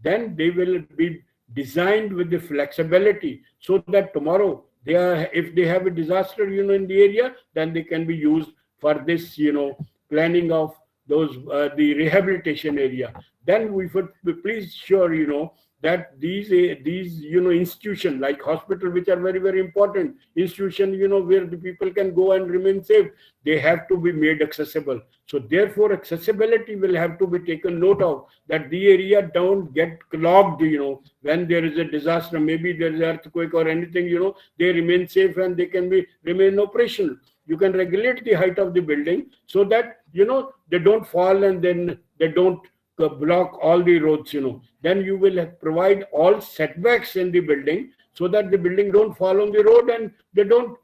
[SPEAKER 4] Then they will be designed with the flexibility, so that tomorrow if they have a disaster, in the area, then they can be used for this, planning of those the rehabilitation area. Then we should be please sure, that these institutions like hospital, which are very, very important institution, where the people can go and remain safe, they have to be made accessible. So therefore, accessibility will have to be taken note of, that the area don't get clogged, when there is a disaster, maybe there is an earthquake or anything, they remain safe and they can remain operational. You can regulate the height of the building so that, they don't fall and then they don't block all the roads, Then you will provide all setbacks in the building so that the building don't fall on the road and they don't,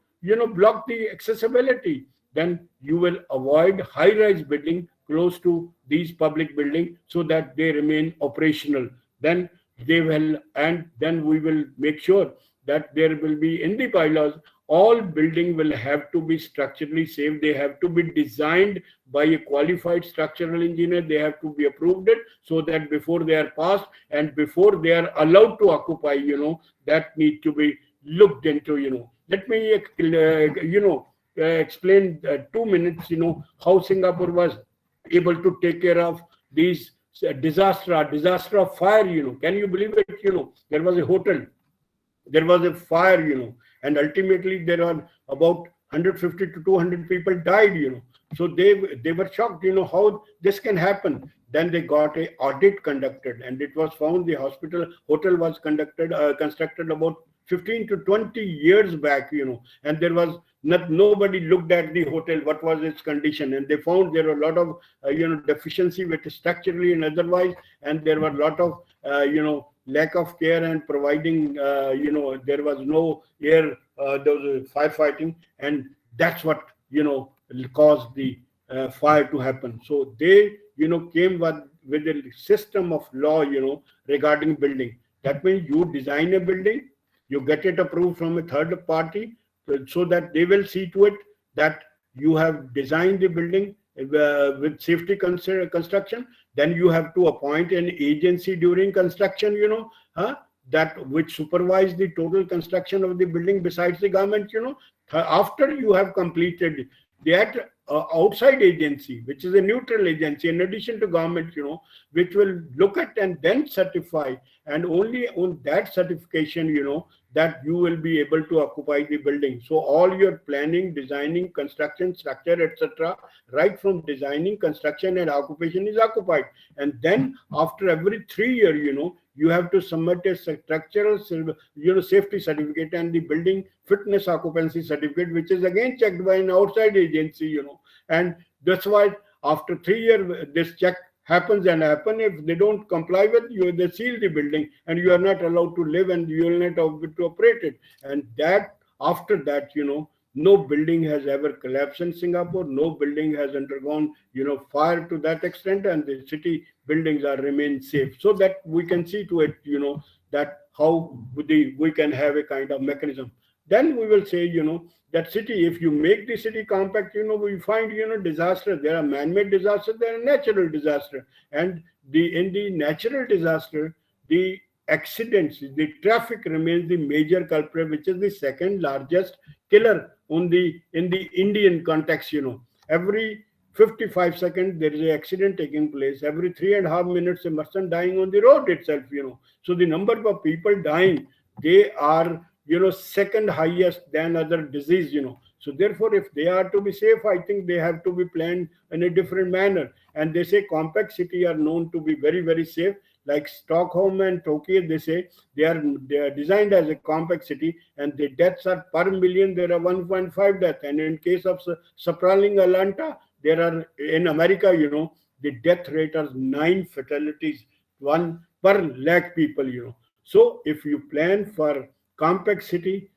[SPEAKER 4] block the accessibility. Then you will avoid high-rise building close to these public buildings so that they remain operational. Then then we will make sure that there will be in the bylaws, all building will have to be structurally safe. They have to be designed by a qualified structural engineer. They have to be approved it, so that before they are passed and before they are allowed to occupy, that need to be looked into, Let me, explain 2 minutes, how Singapore was able to take care of these disaster of fire, Can you believe it? There was a hotel, there was a fire, and ultimately there are about 150 to 200 people died, So they were shocked, how this can happen. Then they got an audit conducted, and it was found the hotel was constructed about 15 to 20 years back, and there was nobody looked at the hotel, what was its condition, and they found there were a lot of, deficiency with structurally and otherwise, and there were a lot of, lack of care and providing, there was no air, there was firefighting, and that's what, caused the fire to happen. So they, came with a system of law, regarding building. That means you design a building, you get it approved from a third party, so that they will see to it that you have designed the building with safety construction. Then you have to appoint an agency during construction, that which supervise the total construction of the building besides the government, After you have completed that, outside agency, which is a neutral agency in addition to government, which will look at and then certify, and only on that certification, that you will be able to occupy the building. So all your planning, designing, construction, structure, etc., right from designing, construction and occupation is occupied. And then after every 3 years, you have to submit a structural safety certificate and the building fitness occupancy certificate, which is again checked by an outside agency. And that's why after 3 years this check happens. If they don't comply with you, they seal the building and you are not allowed to live and you will not be to operate it. And that after that, no building has ever collapsed in Singapore. No building has undergone, fire to that extent, and the city buildings are remain safe. So that we can see to it, that how we can have a kind of mechanism. Then we will say, that city, if you make the city compact, we find, disaster. There are man-made disasters, there are natural disaster. And in the natural disaster, the accidents, the traffic remains the major culprit, which is the second largest killer in the Indian context. Every 55 seconds there is an accident taking place. Every 3.5 minutes a person dying on the road itself. So the number of people dying, they are second highest than other disease. So therefore, if they are to be safe, I think they have to be planned in a different manner. And they say compact city are known to be very, very safe. Like Stockholm and Tokyo, they say they are designed as a compact city, and the deaths are per million. There are 1.5 deaths, and in case of sprawling Atlanta, there are in America, the death rate is 9 fatalities, 1 per lakh people. So if you plan for compact city,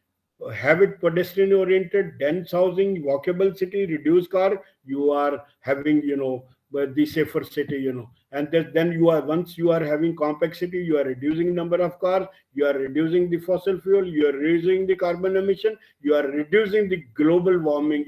[SPEAKER 4] have it pedestrian oriented, dense housing, walkable city, reduce car, you are having the safer city. And then once you are having compact city, you are reducing number of cars, you are reducing the fossil fuel, you are reducing the carbon emission, you are reducing the global warming,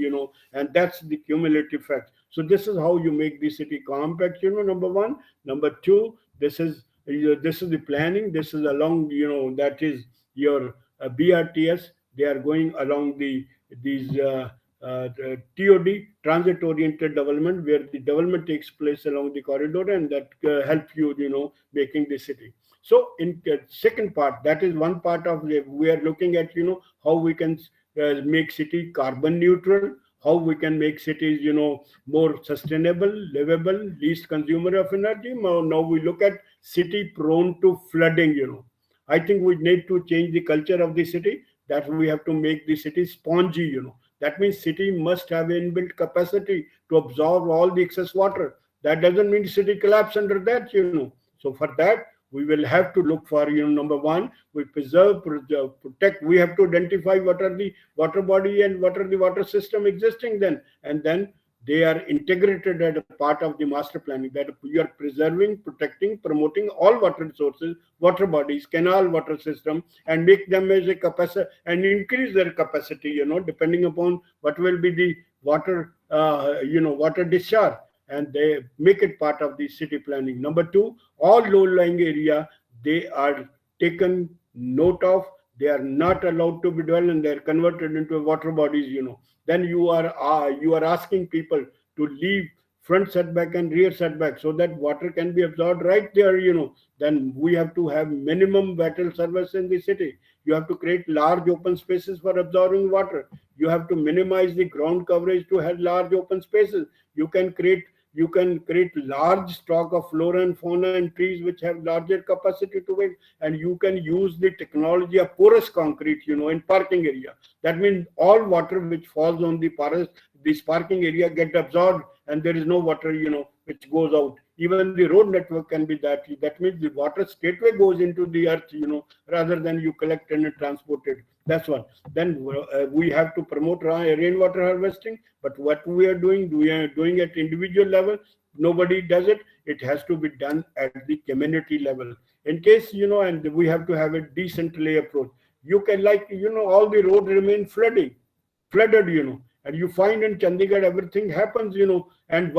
[SPEAKER 4] and that's the cumulative effect. So this is how you make the city compact, number one. Number two, this is the planning. This is along, that is your BRTS. They are going along these TOD, transit oriented development, where the development takes place along the corridor, and that help you, making the city. So in the second part, that is one part of we are looking at, how we can make city carbon neutral, how we can make cities, more sustainable, livable, least consumer of energy. Now we look at city prone to flooding. I think we need to change the culture of the city, that we have to make the city spongy. That means city must have inbuilt capacity to absorb all the excess water. That doesn't mean city collapse under that. So for that, we will have to look for, number one, we preserve, protect. We have to identify what are the water body and what are the water system existing then. And then they are integrated as a part of the master planning, that you are preserving, protecting, promoting all water resources, water bodies, canal water system, and make them as a capacity and increase their capacity, depending upon what will be the water, water discharge. And they make it part of the city planning. Number two, all low-lying area, they are taken note of. They are not allowed to be developed, and they are converted into water bodies. Then you are asking people to leave front setback and rear setback so that water can be absorbed right there. Then we have to have minimum water service in the city. You have to create large open spaces for absorbing water. You have to minimize the ground coverage to have large open spaces. You can create large stock of flora and fauna and trees which have larger capacity to it, and you can use the technology of porous concrete, in parking area. That means all water which falls on this parking area get absorbed, and there is no water, which goes out. Even the road network can be that. That means the water straightway goes into the earth, rather than you collect and transport it. That's one. Then we have to promote rainwater harvesting. But what we are doing at individual level. Nobody does it. It has to be done at the community level. In case, and we have to have a decentralized approach. You can all the roads remain flooded, and you find in Chandigarh everything happens, and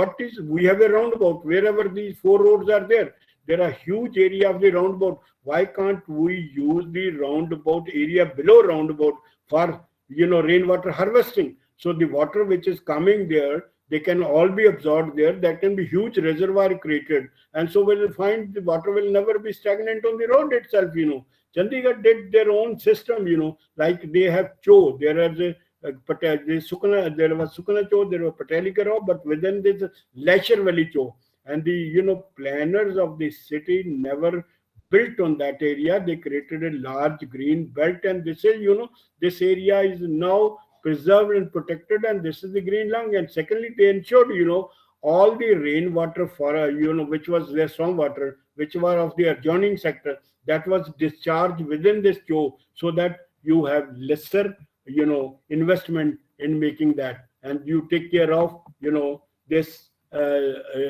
[SPEAKER 4] we have a roundabout wherever these 4 roads are there. There are huge area of the roundabout. Why can't we use the roundabout area below roundabout for, rainwater harvesting? So the water which is coming there, they can all be absorbed there. That can be huge reservoir created. And so we'll find the water will never be stagnant on the road itself, Chandigarh did their own system, like they have Cho. There are the Sukana, there was Sukana Cho, there was Patelika Rao, but within this Lasher Valley Cho. And the planners of the city never built on that area. They created a large green belt, and they say, this area is now preserved and protected, and this is the green lung. And secondly, they ensured, all the rainwater for which was their stormwater, which were of the adjoining sector, that was discharged within this Cho, so that you have lesser investment in making that, and you take care of this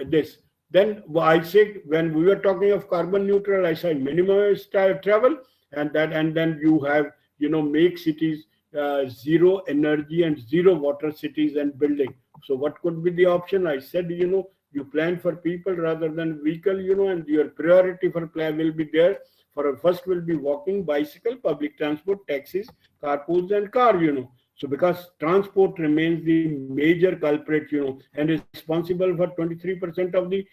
[SPEAKER 4] this. Then I say, when we were talking of carbon neutral, I said minimize travel, and then you have make cities zero energy and zero water cities and building. So what could be the option? I said, you plan for people rather than vehicle, and your priority for plan will be there. For first will be walking, bicycle, public transport, taxis, carpools, and car, So because transport remains the major culprit, and is responsible for 23% of the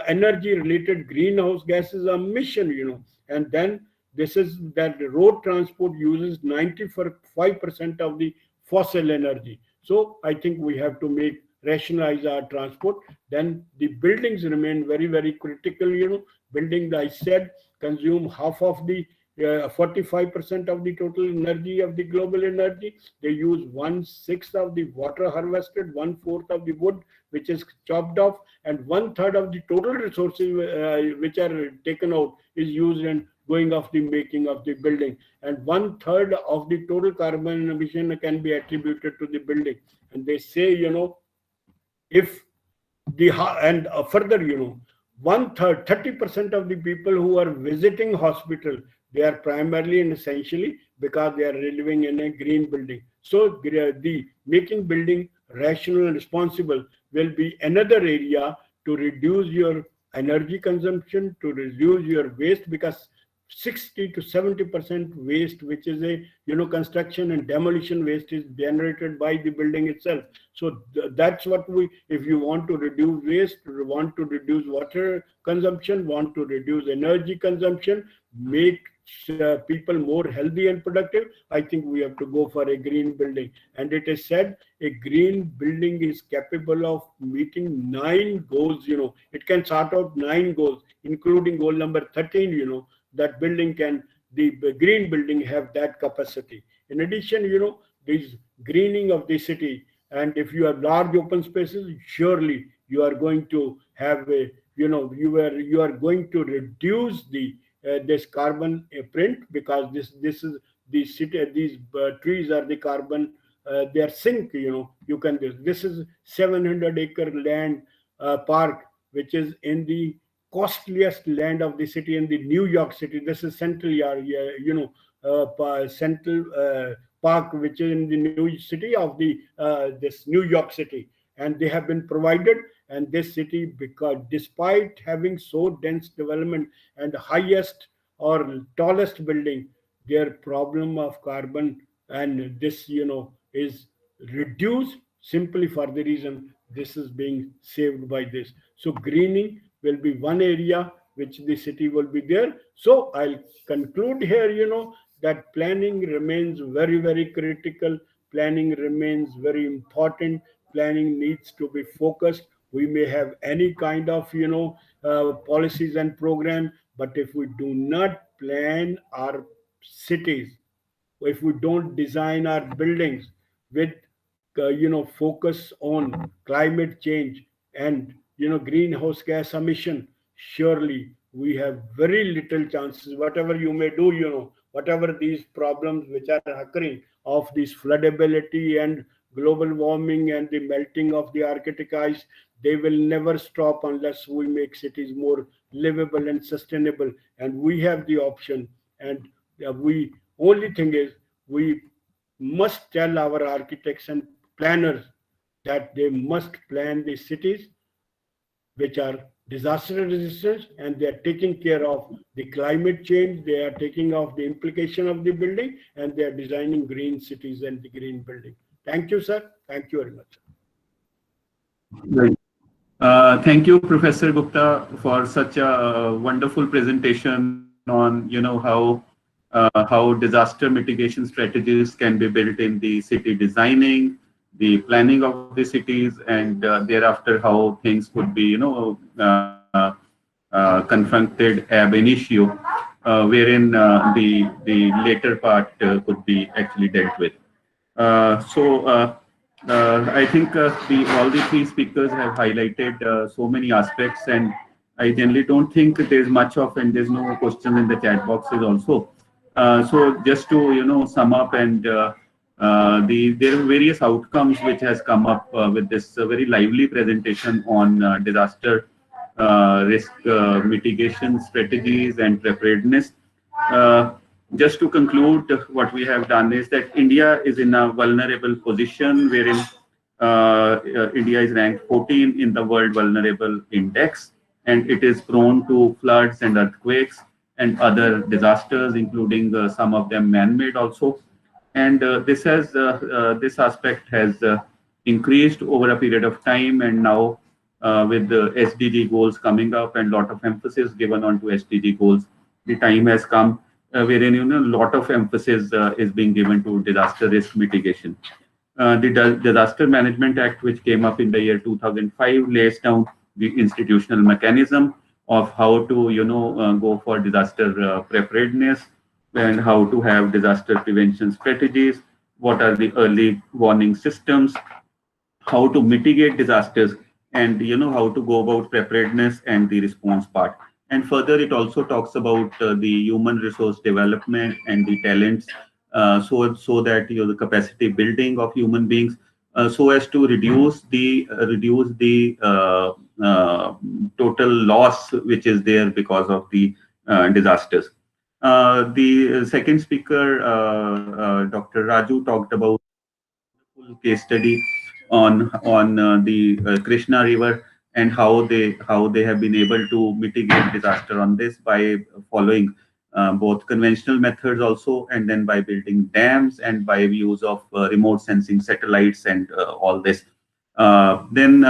[SPEAKER 4] energy-related greenhouse gases emission, and then this is that road transport uses 95% of the fossil energy. So I think we have to rationalize our transport. Then the buildings remain very, very critical. Buildings, I said, consume half of the 45% of the total energy of the global energy. They use 1/6 of the water harvested, 1/4 of the wood which is chopped off, and 1/3 of the total resources which are taken out is used in going of the making of the building, and 1/3 of the total carbon emission can be attributed to the building. And they say, if the and further, 1/3, 30% of the people who are visiting hospital, they are primarily and essentially because they are living in a green building. So the making building rational and responsible will be another area to reduce your energy consumption, to reduce your waste, because 60 to 70% waste, which is a construction and demolition waste, is generated by the building itself. So that's what if you want to reduce waste, want to reduce water consumption, want to reduce energy consumption, make people more healthy and productive, I think we have to go for a green building. And it is said a green building is capable of meeting 9 goals. It can sort out 9 goals, including goal number 13. That building the green building have that capacity. In addition, this greening of the city, and if you have large open spaces, surely you are going to have you are going to reduce this carbon print, because this is the city. These trees are the carbon. They are sink. You can this is 700-acre land park, which is in the costliest land of the city in the New York City. This is Central Central Park, which is in the new city of this New York City, and they have been provided. And this city, because despite having so dense development and highest or tallest building, their problem of carbon and this is reduced simply for the reason this is being saved by this. So greening will be one area which the city will be there. So I'll conclude here, that planning remains very, very critical. Planning remains very important. Planning needs to be focused. We may have any kind of, policies and program, but if we do not plan our cities, if we don't design our buildings with, focus on climate change and, greenhouse gas emission, surely we have very little chances. Whatever you may do, whatever these problems which are occurring of this floodability and global warming and the melting of the Arctic ice, they will never stop unless we make cities more livable and sustainable. And we have the option. And we only thing is we must tell our architects and planners that they must plan the cities which are disaster resistant, and they are taking care of the climate change, they are taking off the implication of the building, and they are designing green cities and the green building. Thank you, sir. Thank you very much.
[SPEAKER 1] Right. Thank you, Professor Gupta, for such a wonderful presentation on how how disaster mitigation strategies can be built in the city designing, the planning of the cities, and thereafter how things could be, confronted ab initio, wherein the later part could be actually dealt with. I think all the three speakers have highlighted so many aspects, and I generally don't think there's much of, and there's no question in the chat boxes also. So just to sum up, and there are various outcomes which has come up with this very lively presentation on disaster risk mitigation strategies and preparedness. Uh, just to conclude, what we have done is that India is in a vulnerable position wherein India is ranked 14 in the World Vulnerable Index, and it is prone to floods and earthquakes and other disasters, including some of them man-made also. And this aspect has increased over a period of time, and now with the SDG goals coming up and lot of emphasis given onto SDG goals, the time has come wherein a lot of emphasis is being given to disaster risk mitigation. The Disaster Management Act, which came up in the year 2005, lays down the institutional mechanism of how to go for disaster preparedness and how to have disaster prevention strategies, what are the early warning systems, how to mitigate disasters, and how to go about preparedness and the response part. And further, it also talks about the human resource development and the talents, so that the capacity building of human beings, so as to reduce the total loss which is there because of the disasters. The second speaker, Dr. Raju, talked about full case study on the Krishna River, and how they have been able to mitigate disaster on this by following both conventional methods also, and then by building dams and by use of remote sensing satellites and all this. Then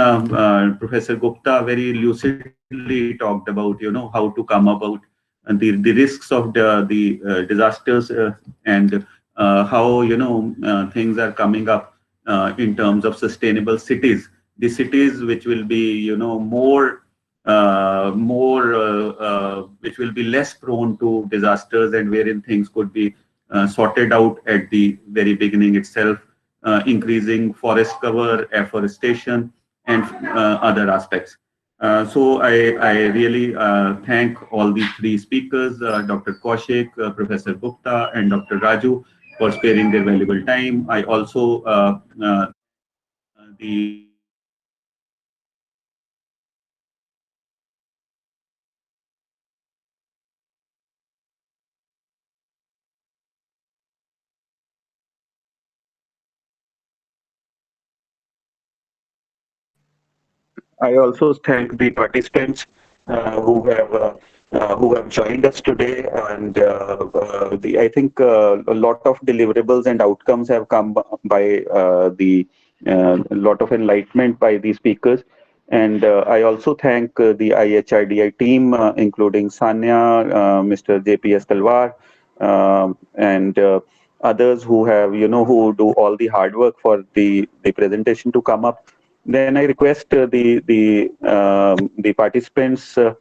[SPEAKER 1] Professor Gupta very lucidly talked about how to come about the risks of the disasters, and how things are coming up in terms of sustainable cities. The cities which will be which will be less prone to disasters, and wherein things could be sorted out at the very beginning itself, increasing forest cover, afforestation, and other aspects. So I really thank all the three speakers, Dr. Kaushik, Professor Gupta, and Dr. Raju, for sparing their valuable time. I also the I also thank the participants who have joined us today, and I think a lot of deliverables and outcomes have come by the a lot of enlightenment by the speakers. And I also thank the IHRDI team, including Sanya, Mr. JPS Talwar, and others who have who do all the hard work for the presentation to come up. Then I request the participants, the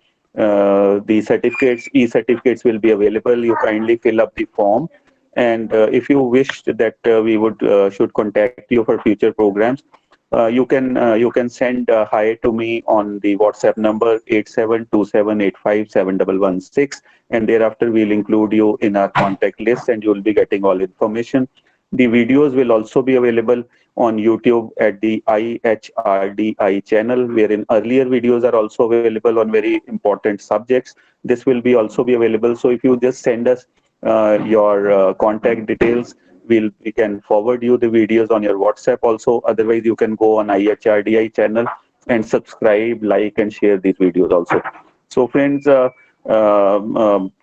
[SPEAKER 1] certificates, e-certificates will be available. You kindly fill up the form, and if you wish that we would should contact you for future programs, you can send hi to me on the WhatsApp number 8727857116, and thereafter we'll include you in our contact list, and you will be getting all information. The videos will also be available on YouTube at the IHRDI channel, wherein earlier videos are also available on very important subjects. This will be also be available. So if you just send us your contact details, we can forward you the videos on your WhatsApp also. Otherwise, you can go on IHRDI channel and subscribe, like, and share these videos also. So friends,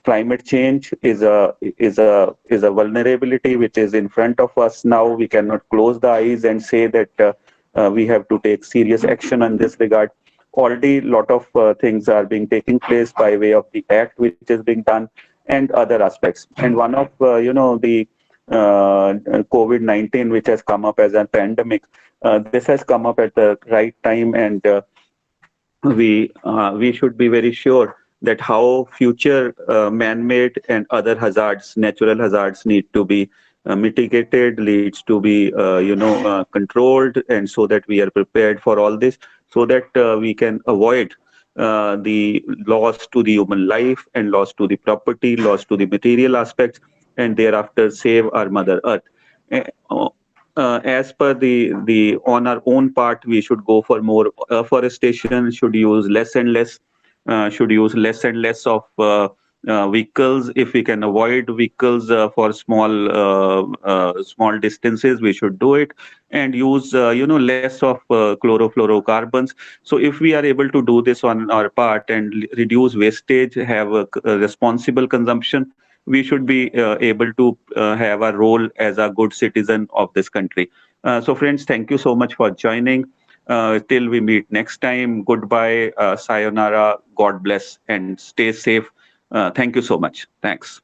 [SPEAKER 1] climate change is a vulnerability which is in front of us now. We cannot close the eyes and say that we have to take serious action in this regard. Already, a lot of things are being taken place by way of the act which is being done, and other aspects. And one of the COVID-19, which has come up as a pandemic, this has come up at the right time, and we should be very sure that how future man-made and other hazards, natural hazards, need to be mitigated, leads to be controlled, and so that we are prepared for all this, so that we can avoid the loss to the human life and loss to the property, loss to the material aspects, and thereafter save our Mother Earth. As per the on our own part, we should go for more afforestation, should use less and less, of vehicles. If we can avoid vehicles for small distances, we should do it, and use less of chlorofluorocarbons. So if we are able to do this on our part and reduce wastage, have a responsible consumption, we should be able to have a role as a good citizen of this country. So friends, thank you so much for joining. Till we meet next time, goodbye, sayonara, God bless, and stay safe. Thank you so much. Thanks.